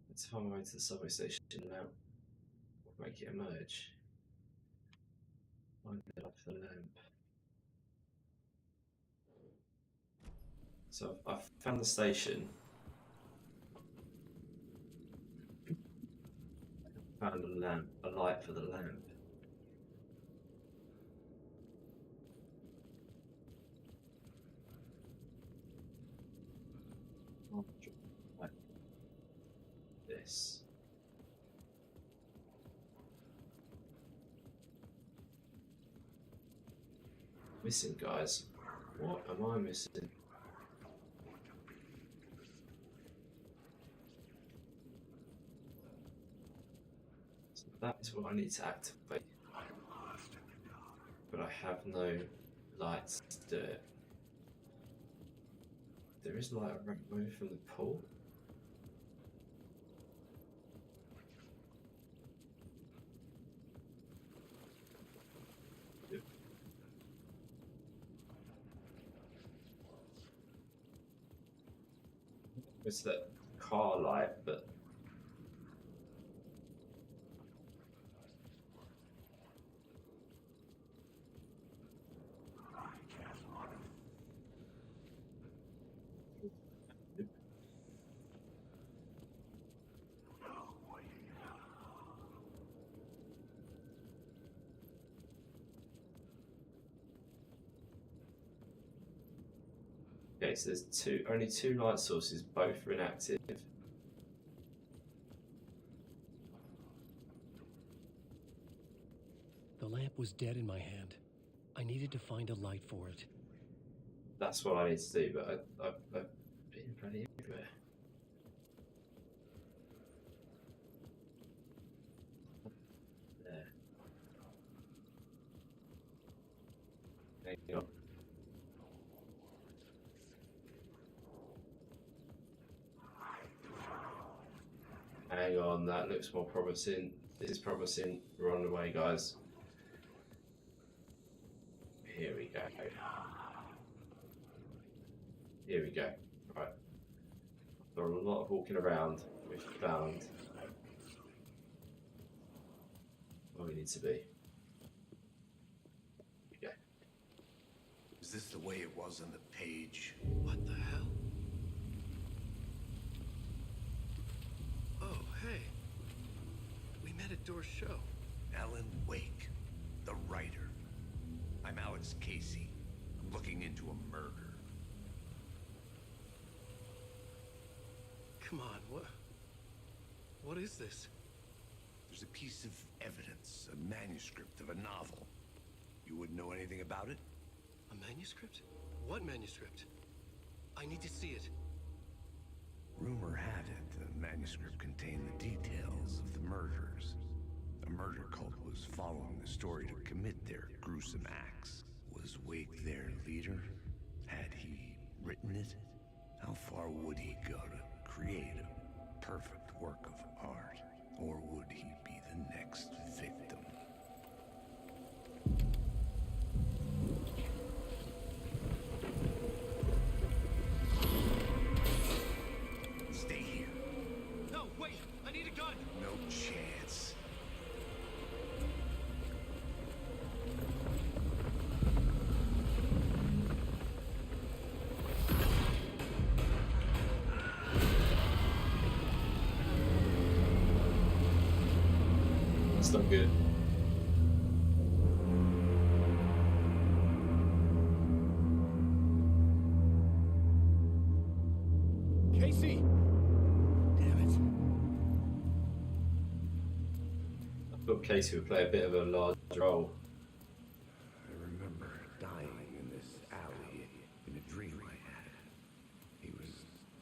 let's find my way to the subway station now. Make it emerge. Find the light for the lamp. So I've found the station. Found a lamp, a light for the lamp. Like this. Missing, guys. What am I missing? So that is what I need to activate. But I have no lights to do it. There is light around from the pool. It's that car light, but okay, so there's only two light sources, both are inactive. The lamp was dead in my hand. I needed to find a light for it. That's what I need to do, but I've been bloody everywhere. There. Hang on. Hang on, that looks more promising. This is promising. We're on the way, guys. Here we go. Here we go. Right. There are a lot of walking around. We've found where we need to be. Here we go. Is this the way it was on the page? What the hell? Oh, hey. We met at Door's show. Alan Wake, the writer. I'm Alex Casey. I'm looking into a murder. Come on, what is this? There's a piece of evidence, a manuscript of a novel. You wouldn't know anything about it? A manuscript? What manuscript? I need to see it. Rumor had it the manuscript contained the details of the murders. A murder cult was following the story to commit their gruesome acts. Was Wake their leader? Had he written it? How How far would he go to create a perfect work of art? Or would he be the next victim? Stay here. No, wait! I need a gun! No chance. It's not good. Casey! Damn it. I thought Casey would play a bit of a large role. I remember dying in this alley in a dream I had. He was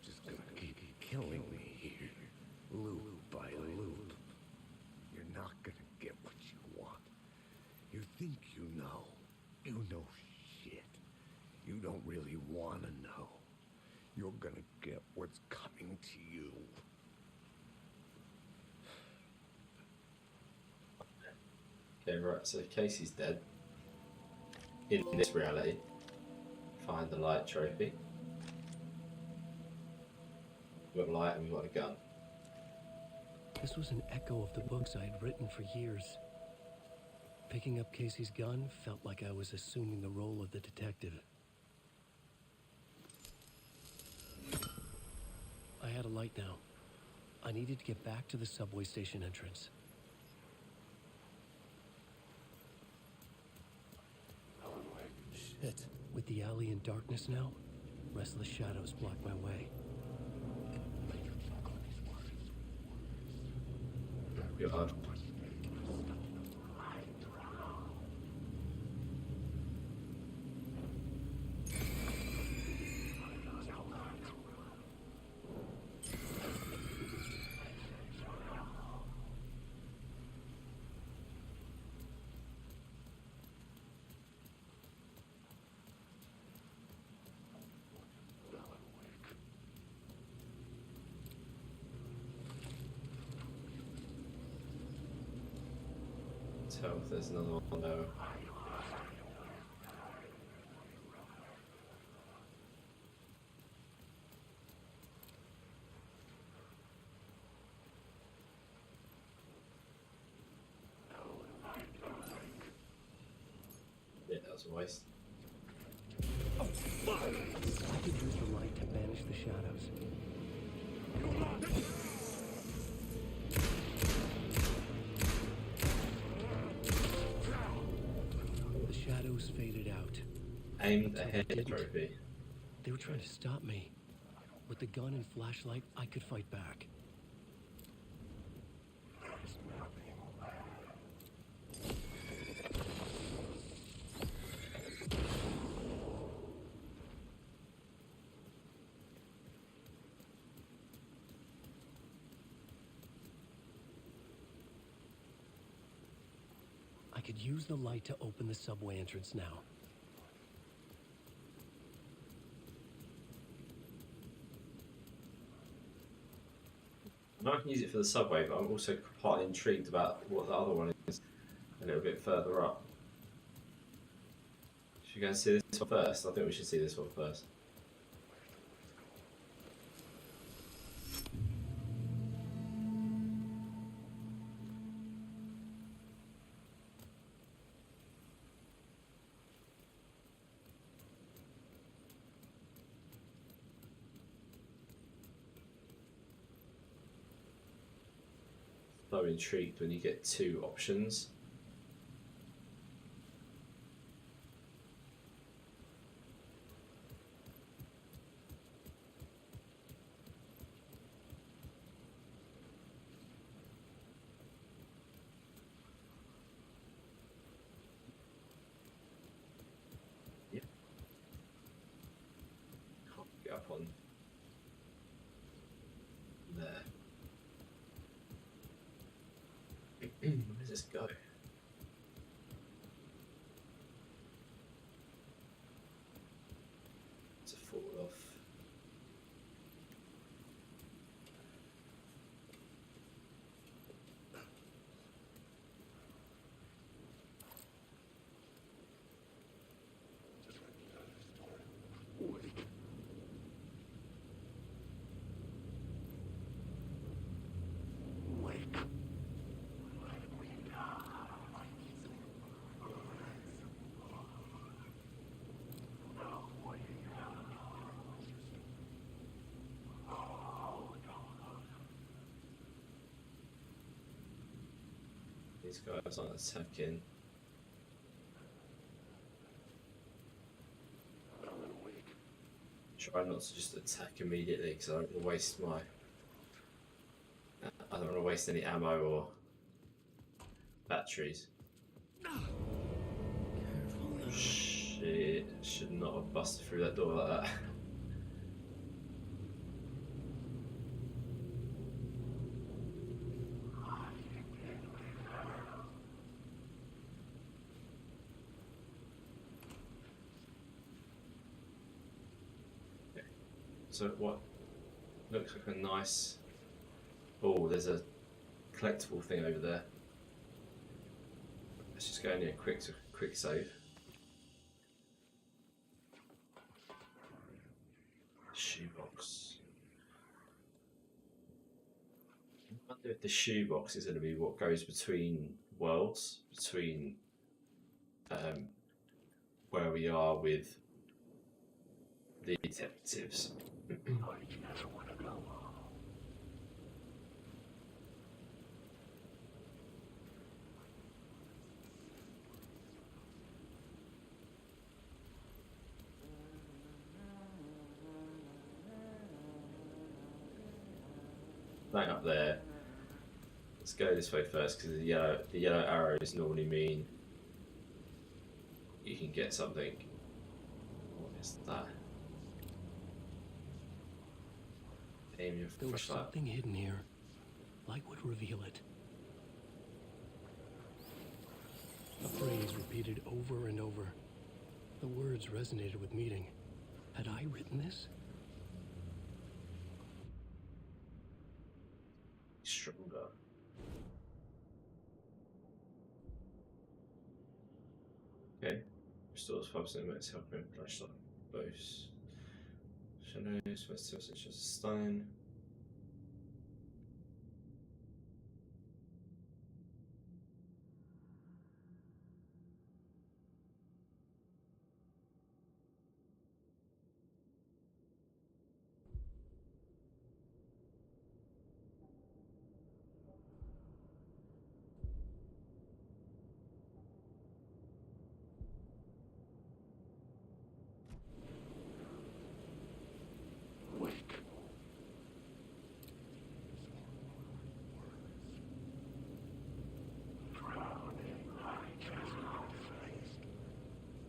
just gonna keep killing me here, loop by loop. You're not gonna get what you want. You think you know. You know shit. You don't really wanna know. You're gonna get what's coming to you. Okay, right, so Casey's dead. In this reality, find the light trophy. We've got light and we've got a gun. This was an echo of the books I had written for years. Picking up Casey's gun felt like I was assuming the role of the detective. I had a light now. I needed to get back to the subway station entrance. Shit. With the alley in darkness now, restless shadows block my way. God. Tell if there's another one. No. Yeah, that was a waste. I could use the light to banish the shadows. The shadows faded out. Aimed ahead trophy. They were trying to stop me. With the gun and flashlight, I could fight back. I could use the light to open the subway entrance now. I know I can use it for the subway, but I'm also partly intrigued about what the other one is a little bit further up. Should we go and see this one first? I think we should see this one first. So intrigued when you get two options. Yep. Can't get up on there. Where does this go? To fall off. These guys aren't attacking. Try not to just attack immediately because I don't want to waste I don't want to waste any ammo or batteries. Shit, should not have busted through that door like that. So what looks like a nice... Oh, there's a collectible thing over there. Let's just go in here quick save. Shoebox. I wonder if the shoebox is going to be what goes between worlds, between where we are with the detectives. Right up there. Let's go this way first because the yellow arrows normally mean you can get something. What is that? Aim your There was flashlight. something hidden here. Light would reveal it. A phrase repeated over and over. The words resonated with meaning. Had I written this? Stronger. Okay. Restores 5% max health and flashlight. Both. Shadows, West Hills, it's just a stone.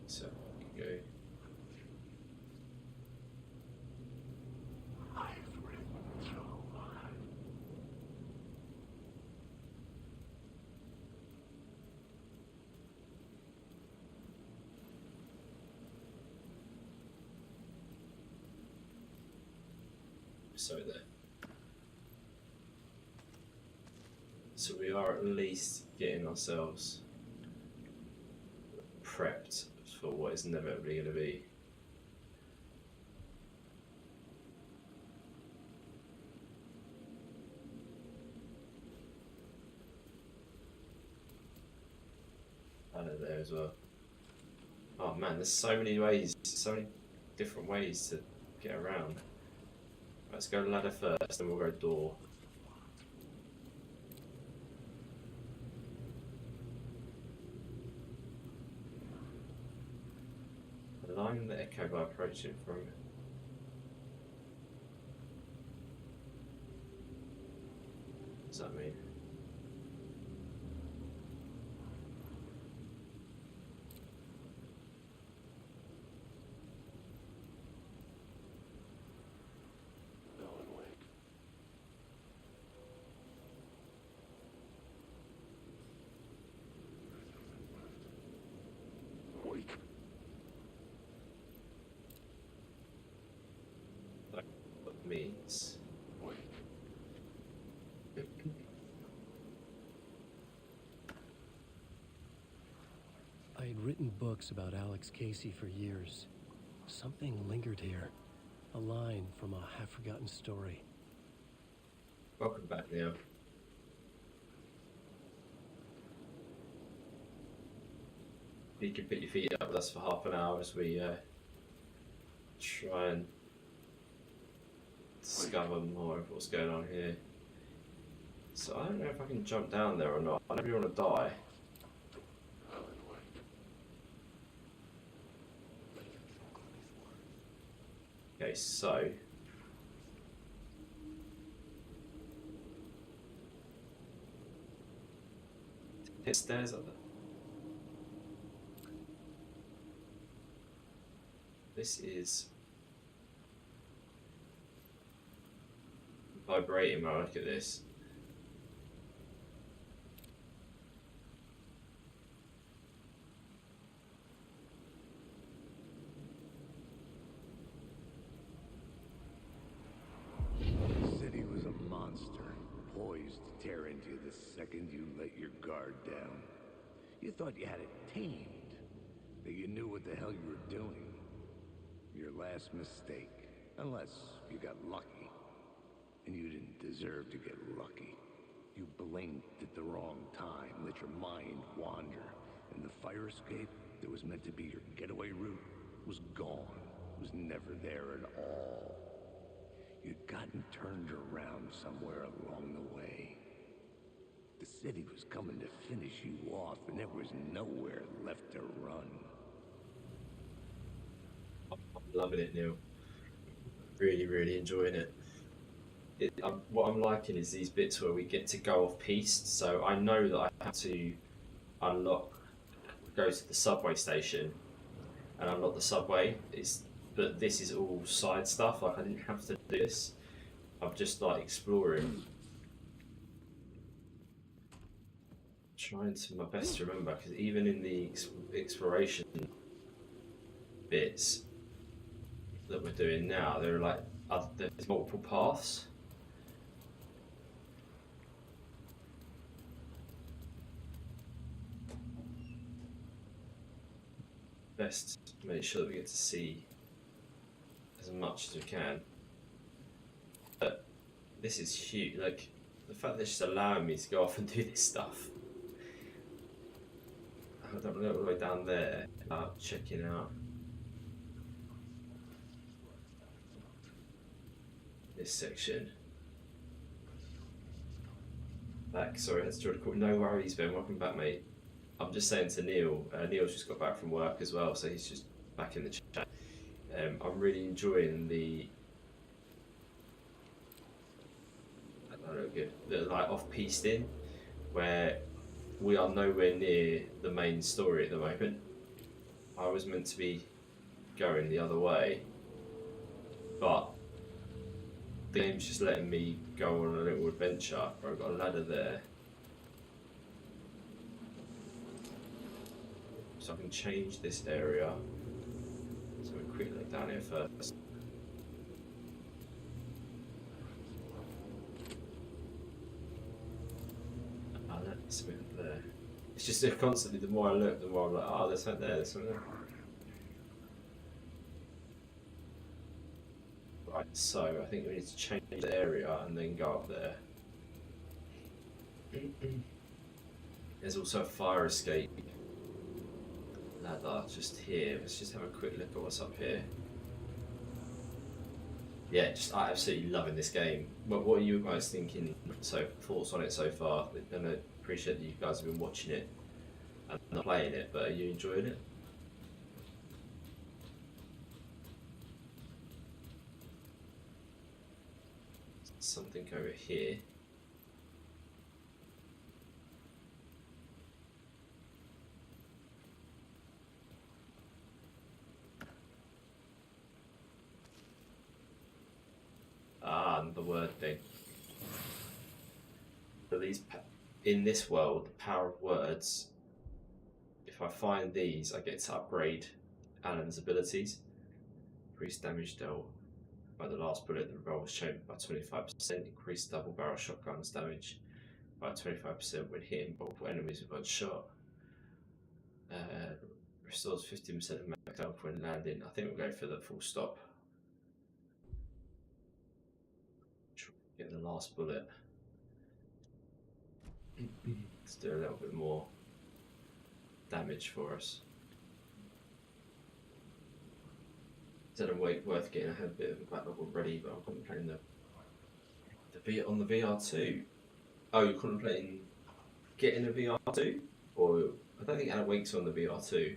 So we can go. So there. So we are at least getting ourselves prepped for what is inevitably going to be. Out of there as well. Oh man, there's so many ways, so many different ways to get around. Let's go ladder first, then we'll go door. Align the echo by approaching from what does that mean? Means I had written books about Alex Casey for years. Something lingered here. A line from a half-forgotten story. Welcome back, Leo. You can put your feet up with us for half an hour as we try and discover more of what's going on here. So I don't know if I can jump down there or not. I don't really want to die. Okay, so hit stairs up there. This is vibrating when I look at this. The city was a monster, poised to tear into you the second you let your guard down. You thought you had it tamed, that you knew what the hell you were doing. Your last mistake, unless you got lucky. And you didn't deserve to get lucky. You blinked at the wrong time, let your mind wander, and the fire escape that was meant to be your getaway route was gone, was never there at all. You'd gotten turned around somewhere along the way. The city was coming to finish you off, and there was nowhere left to run. I'm loving it, Neil. Really, really enjoying it. What I'm liking is these bits where we get to go off piste. So I know that I have to go to the subway station and unlock the subway. But this is all side stuff. Like I didn't have to do this. I'm just like exploring, trying to my best to remember. Because even in the exploration bits that we're doing now, there are like there's multiple paths. Best to make sure that we get to see as much as we can. But this is huge. Like the fact that it's just allowing me to go off and do this stuff. I don't know all the way down there. Checking out this section. Back. Sorry, that's Jordan. No worries, Ben. Welcome back, mate. I'm just saying to Neil, Neil's just got back from work as well, so he's just back in the chat. I'm really enjoying the like off-pisting, where we are nowhere near the main story at the moment. I was meant to be going the other way, but the game's just letting me go on a little adventure where I've got a ladder there. So I can change this area. So we'll quickly look down here first. Oh, that's something up there. It's just constantly, the more I look, the more I'm like, oh, there's something there, there's something there. Right, so I think we need to change the area and then go up there. There's also a fire escape ladder just here. Let's just have a quick look at what's up here. Yeah, just absolutely loving this game. What are you guys thinking? So thoughts on it so far? And I appreciate that you guys have been watching it and not playing it, but are you enjoying it? Something over here. The word thing. So these, in this world, the power of words, if I find these, I get to upgrade Alan's abilities. Increase damage dealt by the last bullet, the revolver's chambered by 25%, increase double barrel shotgun's damage by 25% when hitting multiple enemies with one shot. Restores 15% of max health when landing. I think we'll go for the full stop. Get the last bullet. Let's do a little bit more damage for us. Instead of worth getting, I had a bit of a backlog already, but I'm playing the VR2. Oh, you're contemplating getting a VR2? Or I don't think Alan Wake's on the VR2.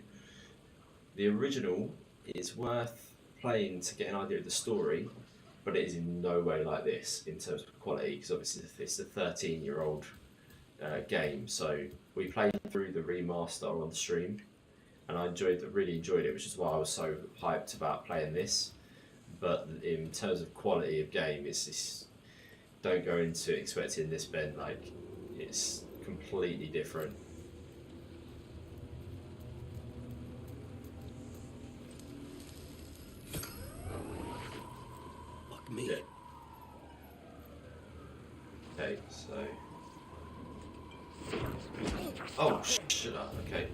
The original is worth playing to get an idea of the story, but it is in no way like this in terms of quality, because obviously it's a 13-year-old game. So we played through the remaster on the stream, and I really enjoyed it, which is why I was so hyped about playing this. But in terms of quality of game, it's don't go into it expecting this, Ben. Like, it's completely different. Fuck me. Yeah. Okay, so. Oh, shut up. Okay.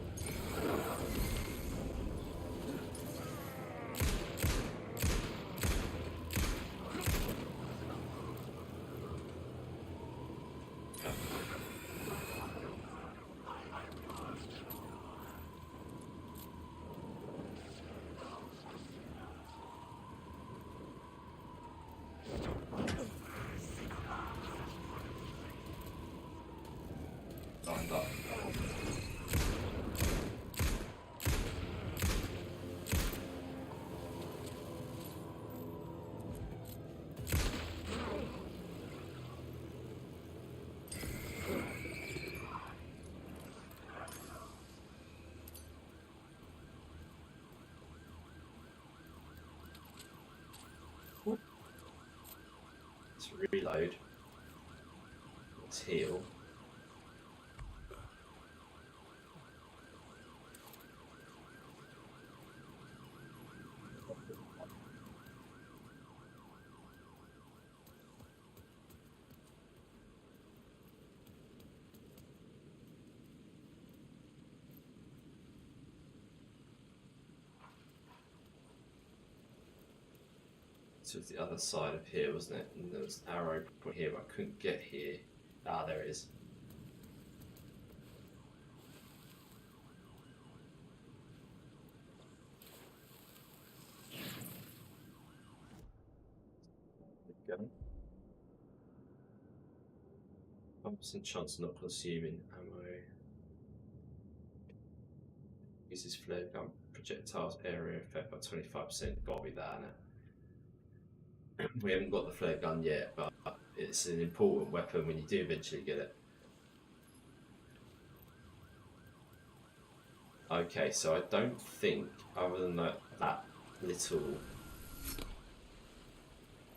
Let's reload. Let's heal. So it's the other side of here, wasn't it? And there was an arrow put here, but I couldn't get here. Ah, there it is. Gun. 1% chance of not consuming ammo. Uses flare gun projectiles area effect by 25%. Gotta be that, innit? We haven't got the flare gun yet, but it's an important weapon when you do eventually get it. Okay, so I don't think, other than that little...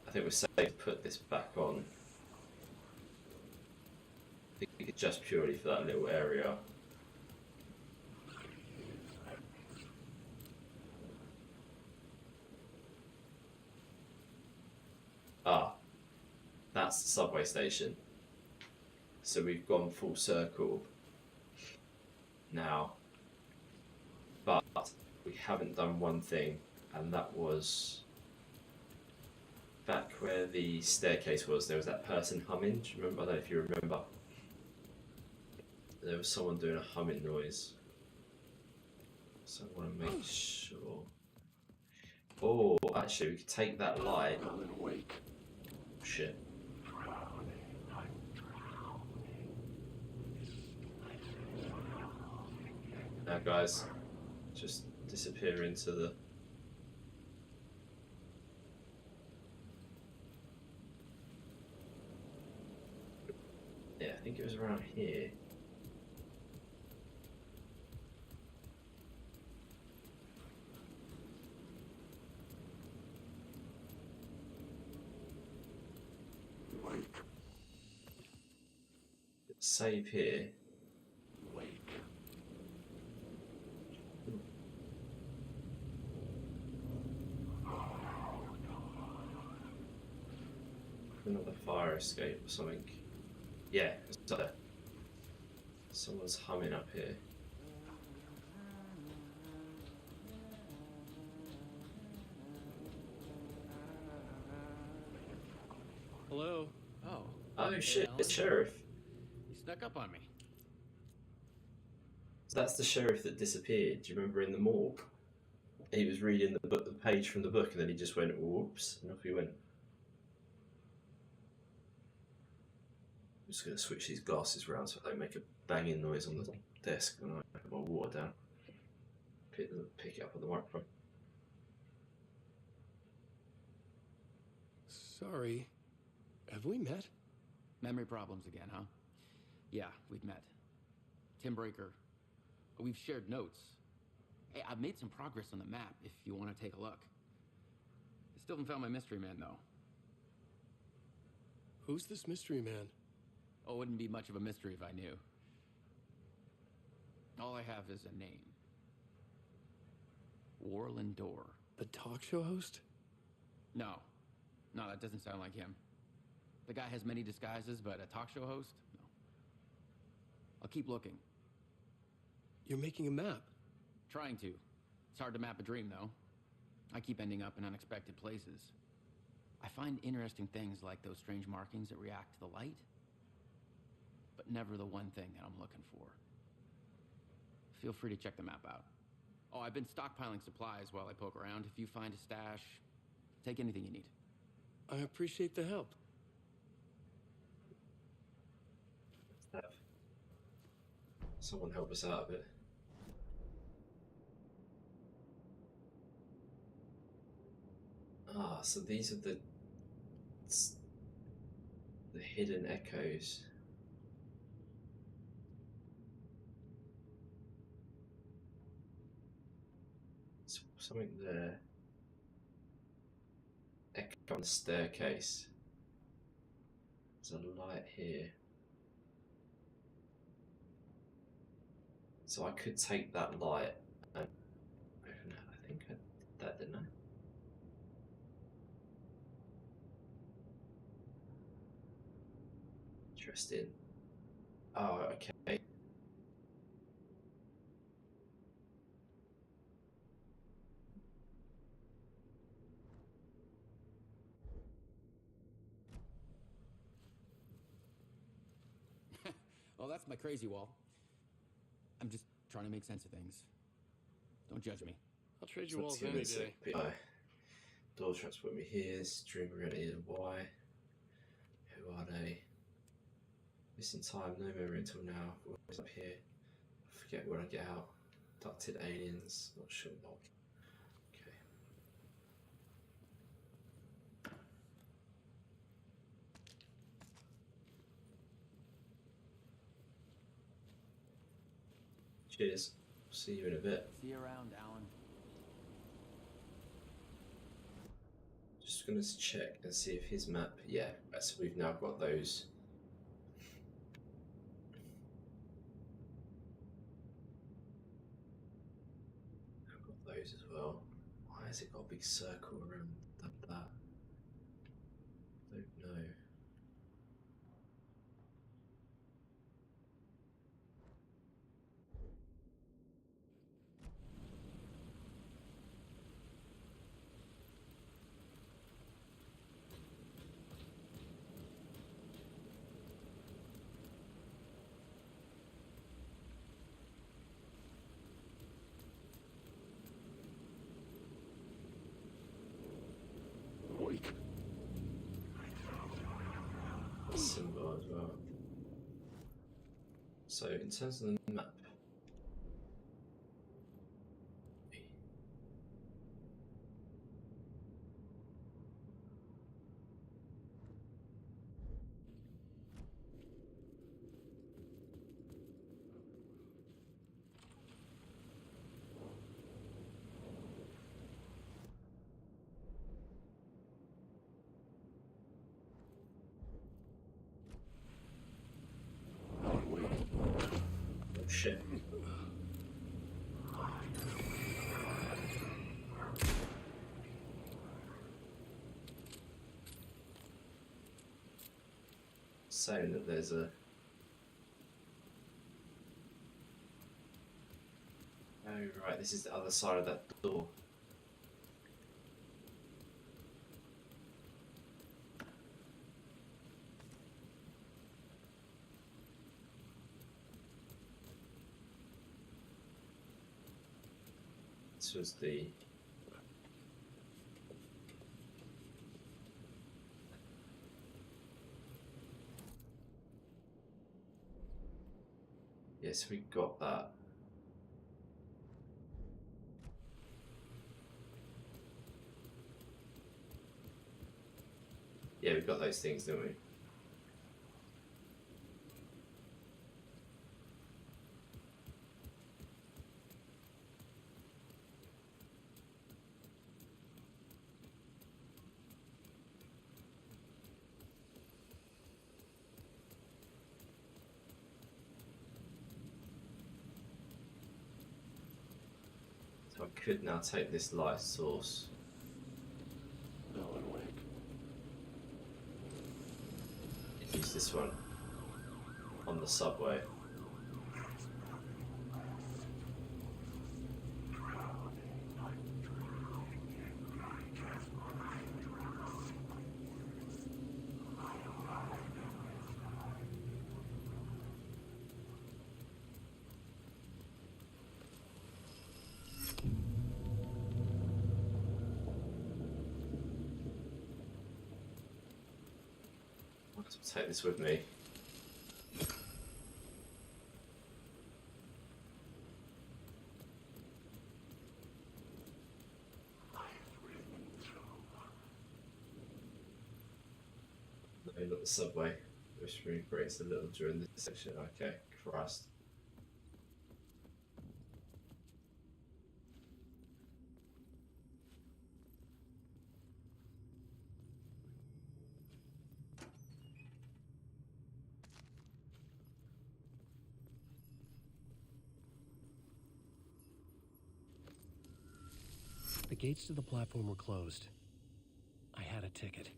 I think we're safe to put this back on. I think it's just purely for that little area. Ah, that's the subway station. So we've gone full circle now, but we haven't done one thing, and that was back where the staircase was. There was that person humming. Do you remember? I don't know if you remember. There was someone doing a humming noise. So I want to make sure. Oh, actually, we could take that light. Shit. Now, guys, just disappear into the. Yeah, I think it was around here. Save here. Another fire escape or something. Yeah, it's there. Someone's humming up here. Hello? Oh. Oh hey, shit, Alan. it's Sheriff. You snuck up on me. So that's the sheriff that disappeared. Do you remember in the morgue? He was reading the book, the page from the book, and then he just went, whoops, and off he went. just going to switch these glasses around so they don't make a banging noise on the desk when I put my water down. Pick it up on the microphone. Sorry. Have we met? Memory problems again, huh? Yeah, we've met. Tim Breaker. We've shared notes. Hey, I've made some progress on the map if you want to take a look. I still haven't found my mystery man, though. Who's this mystery man? Oh, it wouldn't be much of a mystery if I knew. All I have is a name. Warlin Door. The talk show host? No. No, that doesn't sound like him. The guy has many disguises, but a talk show host? No. I'll keep looking. You're making a map? Trying to. It's hard to map a dream, though. I keep ending up in unexpected places. I find interesting things like those strange markings that react to the light, but never the one thing that I'm looking for. Feel free to check the map out. Oh, I've been stockpiling supplies while I poke around. If you find a stash, take anything you need. I appreciate the help. Someone help us out a bit. Ah, so these are the hidden echoes. Something there. Echo on the staircase. There's a light here. So I could take that light and I think I did that, didn't I? Interesting. Oh, okay. Oh, that's my crazy wall. I'm just trying to make sense of things. Don't judge me. I'll trade you walls any day. Door transport me here. Stream reality and why? Who are they? Missing time, no memory until now. What is up here? I forget when I get out. Abducted aliens, not sure what. Okay. Cheers. See you in a bit. See you around, Alan. Just gonna check and see if his map. Yeah, so we've now got those. I've got those as well. Why has it got a big circle around that? Don't know. Symbol as well. So in terms of the map, shit. Saying that there's a right, this is the other side of that door. This was the so we got that. Yeah, we got those things, didn't we? So I could now take this light source. Alan Wake. Use this one on the subway. I'll take this with me. No, not the subway. Whispering breaks a little during this section. Okay, Christ. The gates to the platform were closed. I had a ticket.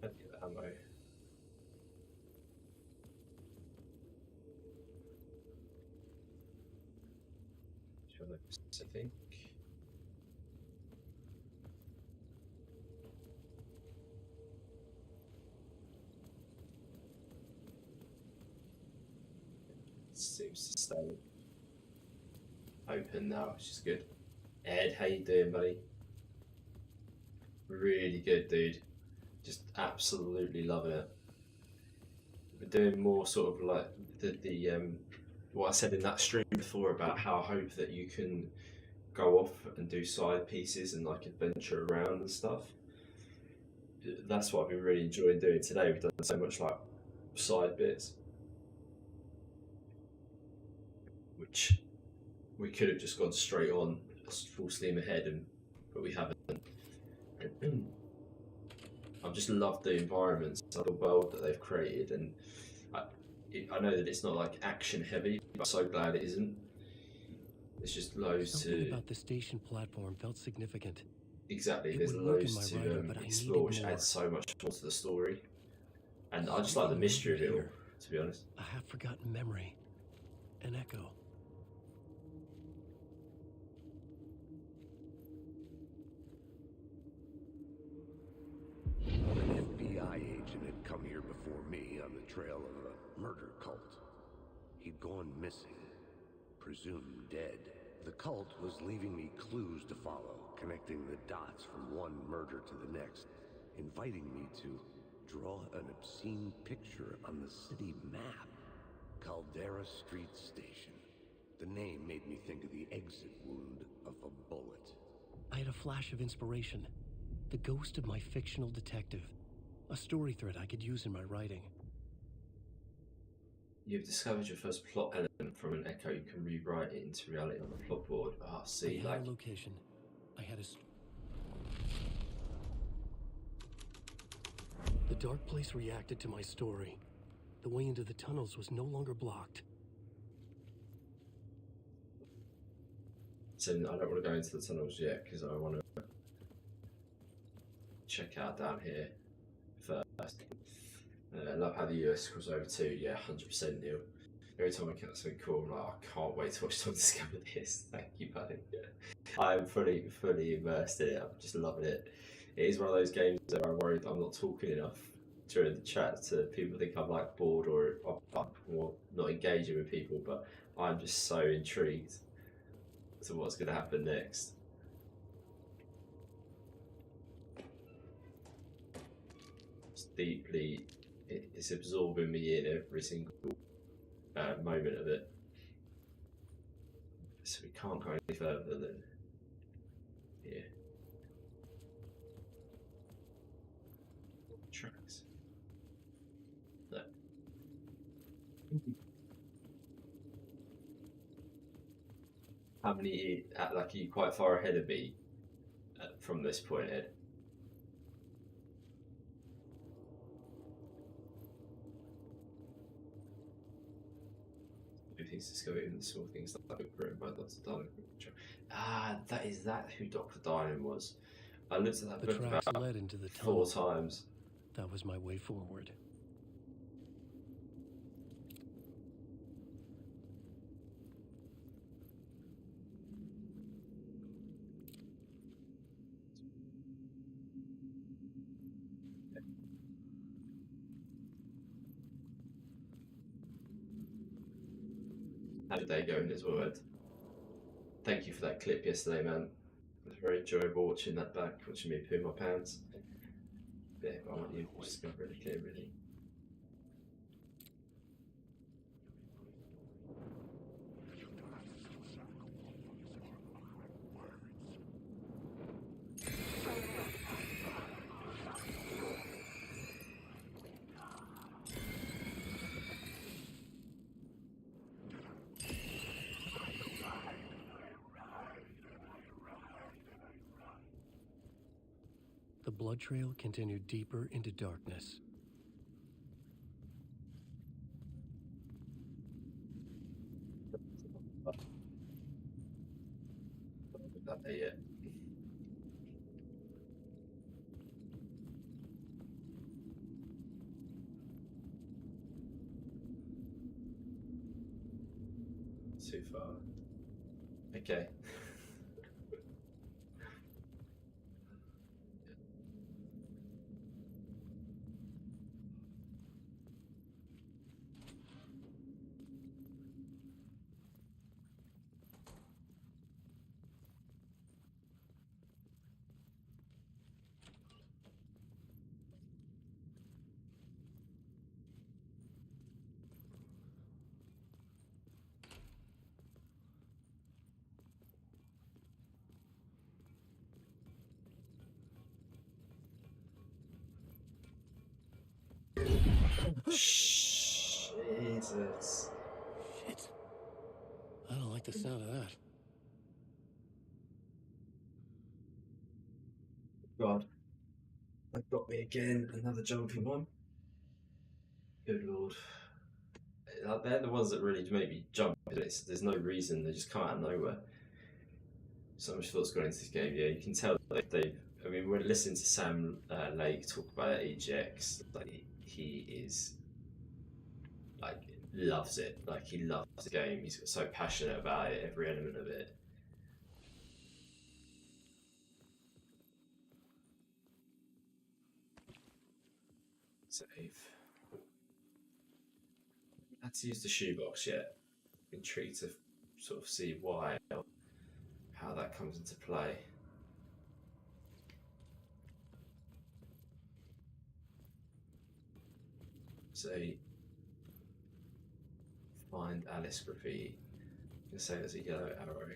Plenty of ammo. I think. Seems to stay open now, which is good. Ed, how you doing, buddy? Really good, dude. Just absolutely loving it. We're doing more sort of like the what I said in that stream before about how I hope that you can go off and do side pieces and like adventure around and stuff. That's what I've been really enjoying doing today. We've done so much like side bits, which we could have just gone straight on full steam ahead, but we haven't. I've just loved the environments, the world that they've created, and I know that it's not like action heavy, but I'm so glad it isn't. It's just loads Something about the station platform felt significant. Exactly, It there's would work in loads my to writing, but I explore, needed which more. adds so much more to the story. And I just like the mystery of it all, to be honest. A half-forgotten memory. An echo. An FBI agent had come here before me on the trail of a murder cult. He'd gone missing, presumed dead. The cult was leaving me clues to follow, connecting the dots from one murder to the next, inviting me to draw an obscene picture on the city map. Caldera Street Station. The name made me think of the exit wound of a bullet. I had a flash of inspiration. The ghost of my fictional detective. A story thread I could use in my writing. You've discovered your first plot element from an echo. You can rewrite it into reality on the plot board. Ah, see, I had like a location. I had a... The dark place reacted to my story. The way into the tunnels was no longer blocked. So I don't want to go into the tunnels yet because I want to check out down here first. I love how the US cross over too. Yeah, 100% Neil. Every time I catch something cool, I'm like, I can't wait to watch Tom discover this. Thank you, buddy. I'm fully immersed in it. I'm just loving it. It is one of those games that I'm worried I'm not talking enough during the chat to people think I'm like bored or not engaging with people, but I'm just so intrigued. to what's going to happen next. It's deeply, it's absorbing me in every single moment of it. So we can't go any further than here. Tracks. No. How many, like, are you quite far ahead of me from this point, Ed? Big things discovered in the small things like written by Dr. Darling. Ah, that is who Dr. Darling was. I looked at that book tracks about led into the 4 tunnel. times. That was my way forward. How did they go in as well, Ed? Thank you for that clip yesterday, man. It was very enjoyable watching that back, watching me poo my pants. Yeah, I want you to just go really clear, really. The blood trail continued deeper into darkness. Not there yet. Too far. Okay. Jesus. Shit. I don't like the sound of that. God. That got me again. Another jumping one. Good lord. They're the ones that really make me jump. There's no reason. They just come out of nowhere. So much thought's gone into this game. Yeah, you can tell that they've. I mean, we're listening to Sam Lake talk about EGX. Like, he is. Like, loves it. Like, he loves the game. He's so passionate about it, every element of it. Save. I had to use the shoebox yet. Intrigued to sort of see why, or how that comes into play. So, find Alice graffiti. I'm going to say there's a yellow arrow.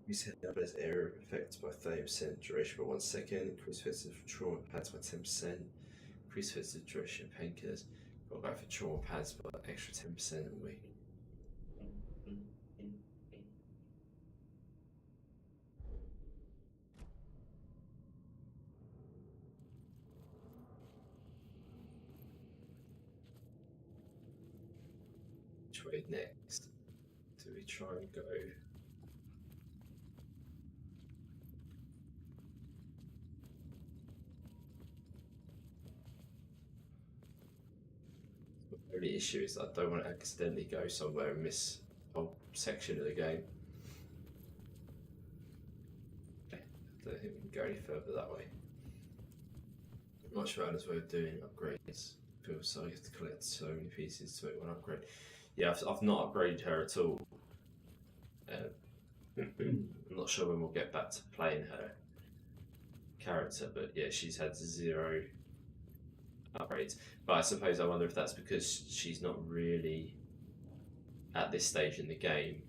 We set up as area affected by 30%, duration by 1 second, increase offensive trauma pads by 10%, increase offensive duration of painkillers. Got back for trauma pads by extra 10% a week. Which way next? Do we try and go? The only issue is I don't want to accidentally go somewhere and miss a whole section of the game. don't think we can go any further that way. Much found as way of doing upgrades. Feels so you have to collect so many pieces to make one upgrade. Yeah, I've not upgraded her at all. I'm not sure when we'll get back to playing her character, but yeah, she's had 0 upgrades. But I suppose I wonder if that's because she's not really at this stage in the game.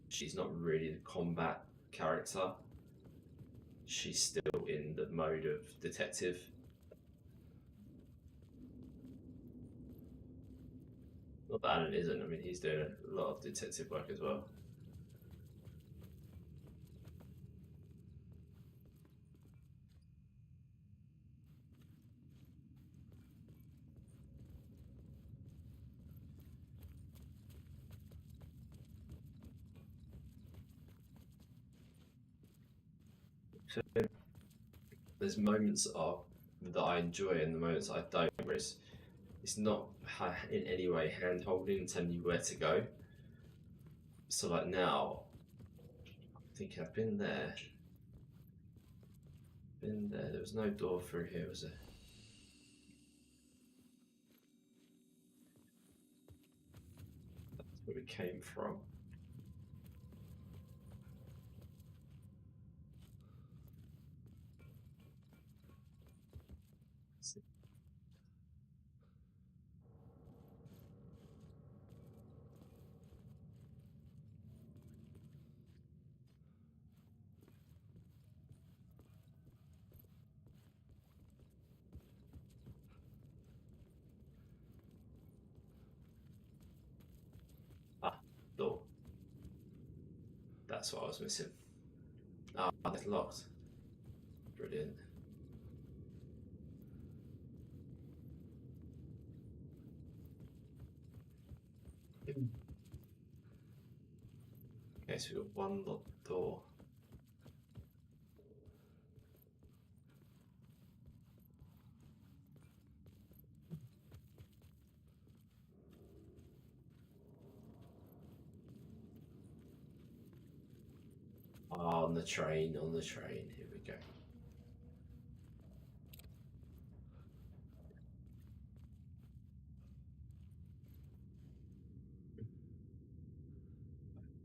She's not really the combat character. She's still in the mode of detective. Not that Alan isn't. I mean, he's doing a lot of detective work as well. So there's moments that I enjoy and the moments I don't, where it's not in any way hand holding and telling you where to go. So like now, I think I've been there. There was no door through here, was there? That's where we came from. Door. That's what I was missing. Ah, it's locked. Brilliant. Okay, so we've got one locked door. Oh, on the train, here we go.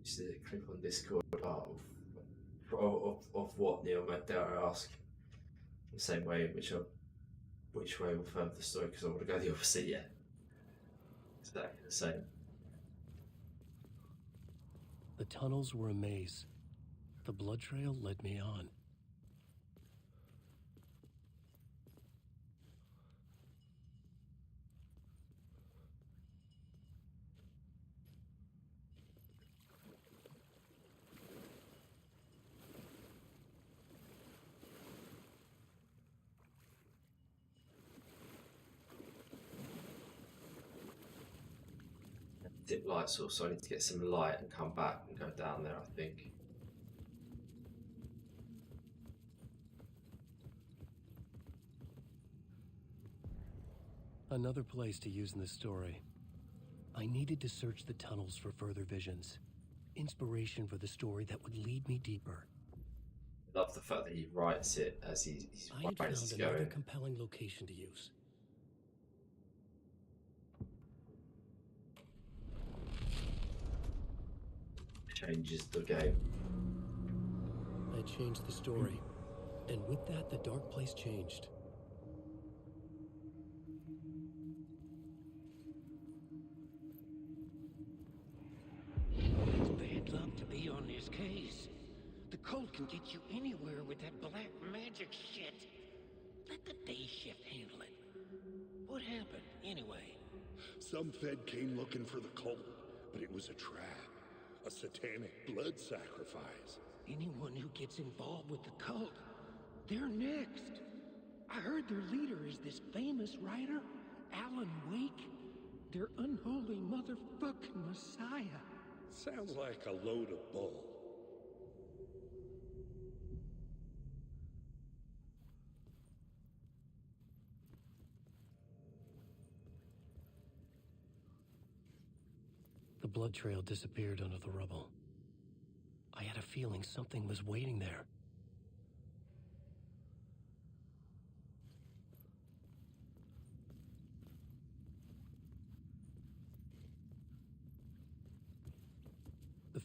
Just click on Discord. Of what, Neil? Dare I ask? The same way, which way will further the story? Because I want to go the opposite. Yeah, exactly the same. The tunnels were a maze. The blood trail led me on. Dip light source, so I need to get some light and come back and go down there, I think. Another place to use in the story. I needed to search the tunnels for further visions. Inspiration for the story that would lead me deeper. I love the fact that he writes it as he's I had writing as he's found another going. compelling location to use. Changes the game. I changed the story, and with that, the dark place changed. It's bad luck to be on this case. The cult can get you anywhere with that black magic shit. Let the day shift handle it. What happened, anyway? Some Fed came looking for the cult, but it was a trap. A satanic blood sacrifice. Anyone who gets involved with the cult, they're next. I heard their leader is this famous writer, Alan Wake. Their unholy motherfucking messiah. Sounds like a load of bull. The blood trail disappeared under the rubble. I had a feeling something was waiting there.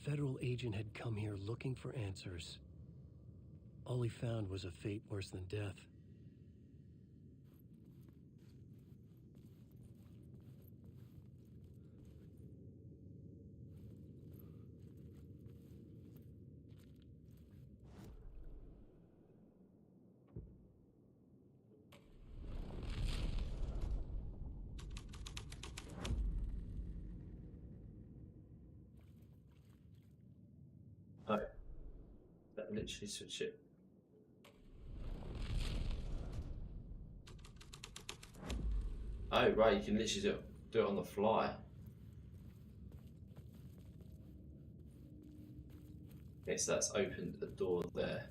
federal agent had come here looking for answers. All he found was a fate worse than death. Oh, that literally switch it. Oh, right, you can literally do it on the fly. Okay, so that's opened the door there.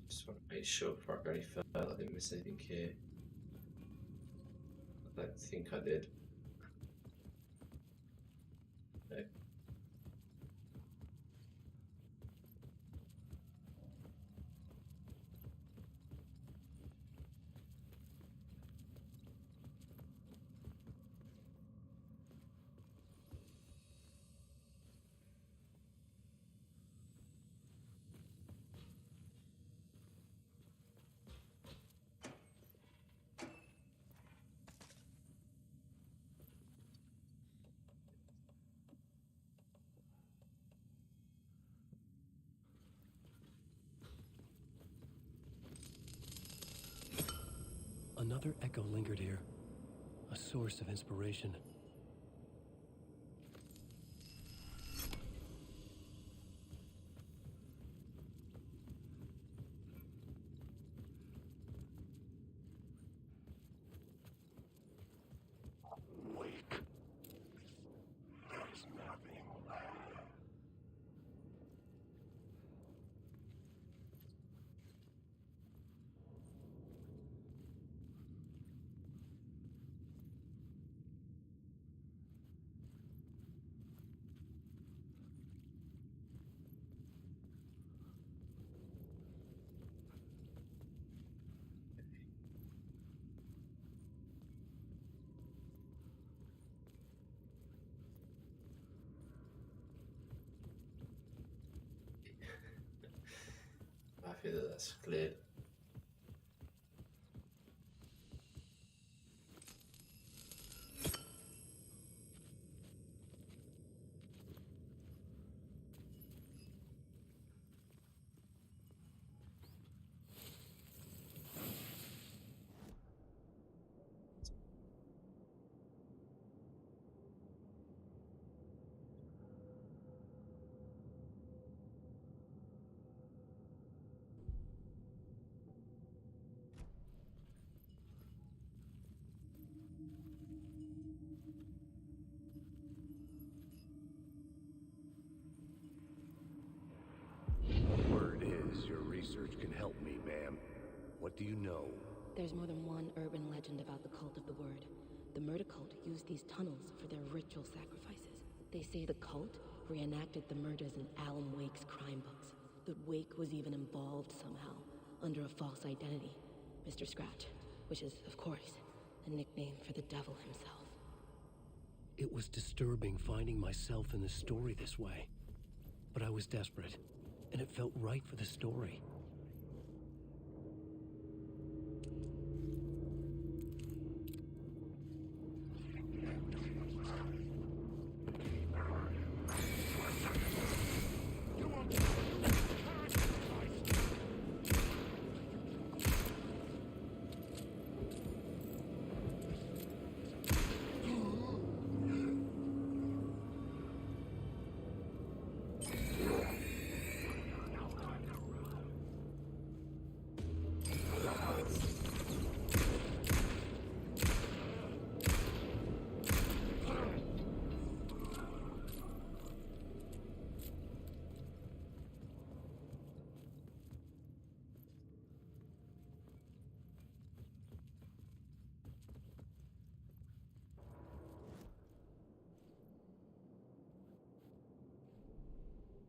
Just want to make sure before I go any further I didn't miss anything here. I don't think I did. No. Another echo lingered here, a source of inspiration. Wake. There's nothing there. I feel that that's cleared. Word is your research can help me, ma'am. What do you know? There's more than one urban legend about the Cult of the Word. The murder cult used these tunnels for their ritual sacrifices. They say the cult reenacted the murders in Alan Wake's crime books. That Wake was even involved somehow, under a false identity. Mr. Scratch, which is, of course, a nickname for the devil himself. It was disturbing finding myself in the story this way. But I was desperate, and it felt right for the story.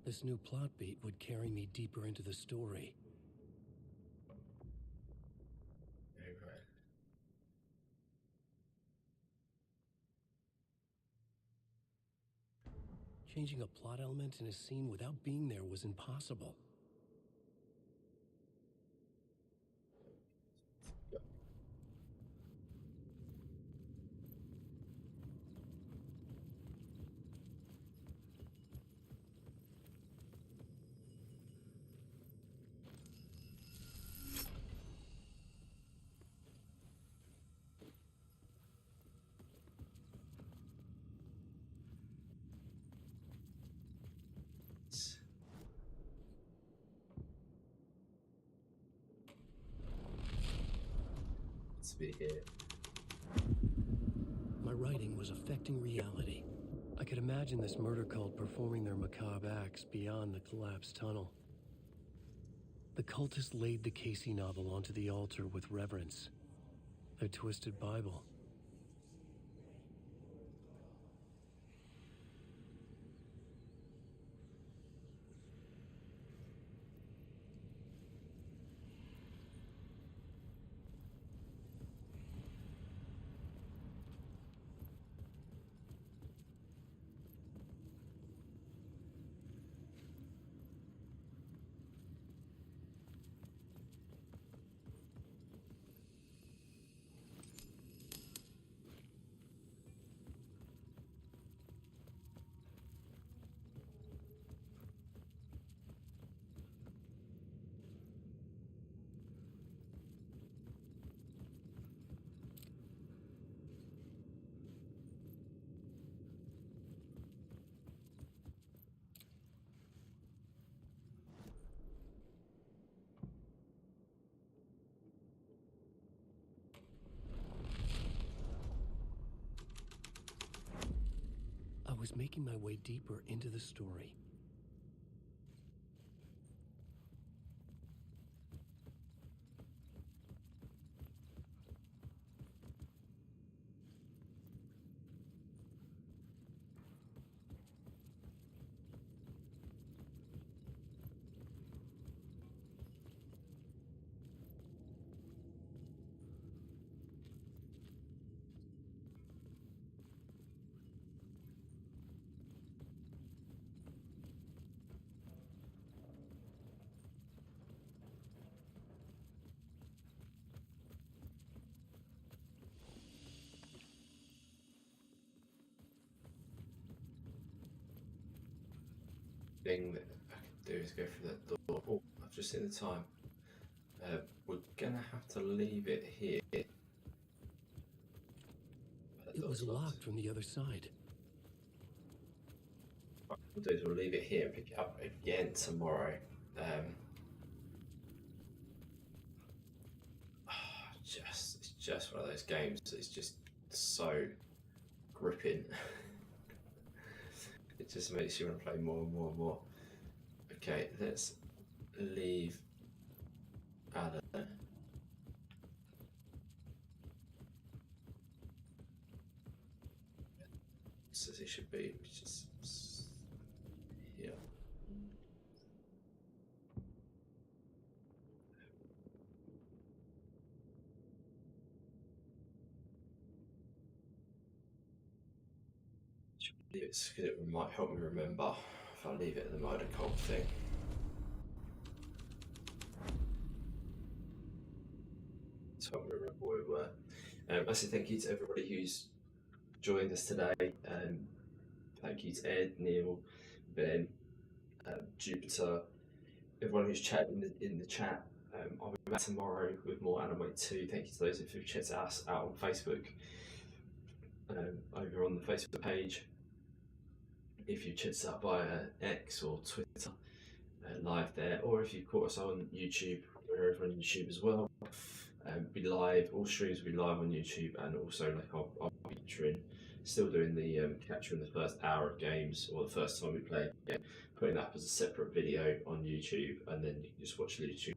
This new plot beat would carry me deeper into the story. changing a plot element in a scene without being there was impossible. Be here. My writing was affecting reality. I could imagine this murder cult performing their macabre acts beyond the collapsed tunnel. The cultists laid the Casey novel onto the altar with reverence. Their twisted Bible. I was making my way deeper into the story. Thing that I could do is go through that door. Oh, I've just seen the time. We're gonna have to leave it here. It was locked from the other side. What we'll do is we'll leave it here and pick it up again tomorrow. It's just one of those games that's just so gripping. It just makes you want to play more and more and more. Okay, let's leave Alan. As it should be, which is here. It's because it might help me remember if I leave it at the murder cult thing. It's helped me remember where we were. I say thank you to everybody who's joined us today. Thank you to Ed, Neil, Ben, Jupiter, everyone who's chatting in the chat. I'll be back tomorrow with more Alan Wake 2. Thank you to those who've checked us out on Facebook, over on the Facebook page. If you checked us out via X or Twitter, live there, or if you caught us on YouTube, we're over on YouTube as well. Be live, all streams will be live on YouTube, and also like I'll be capturing, still doing the capturing the first hour of games or the first time we play a game, putting that up as a separate video on YouTube, and then you can just watch the YouTube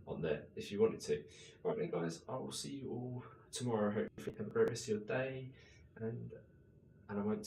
on there if you wanted to. Right then guys, I will see you all tomorrow. Hopefully have a great rest of your day, and I won't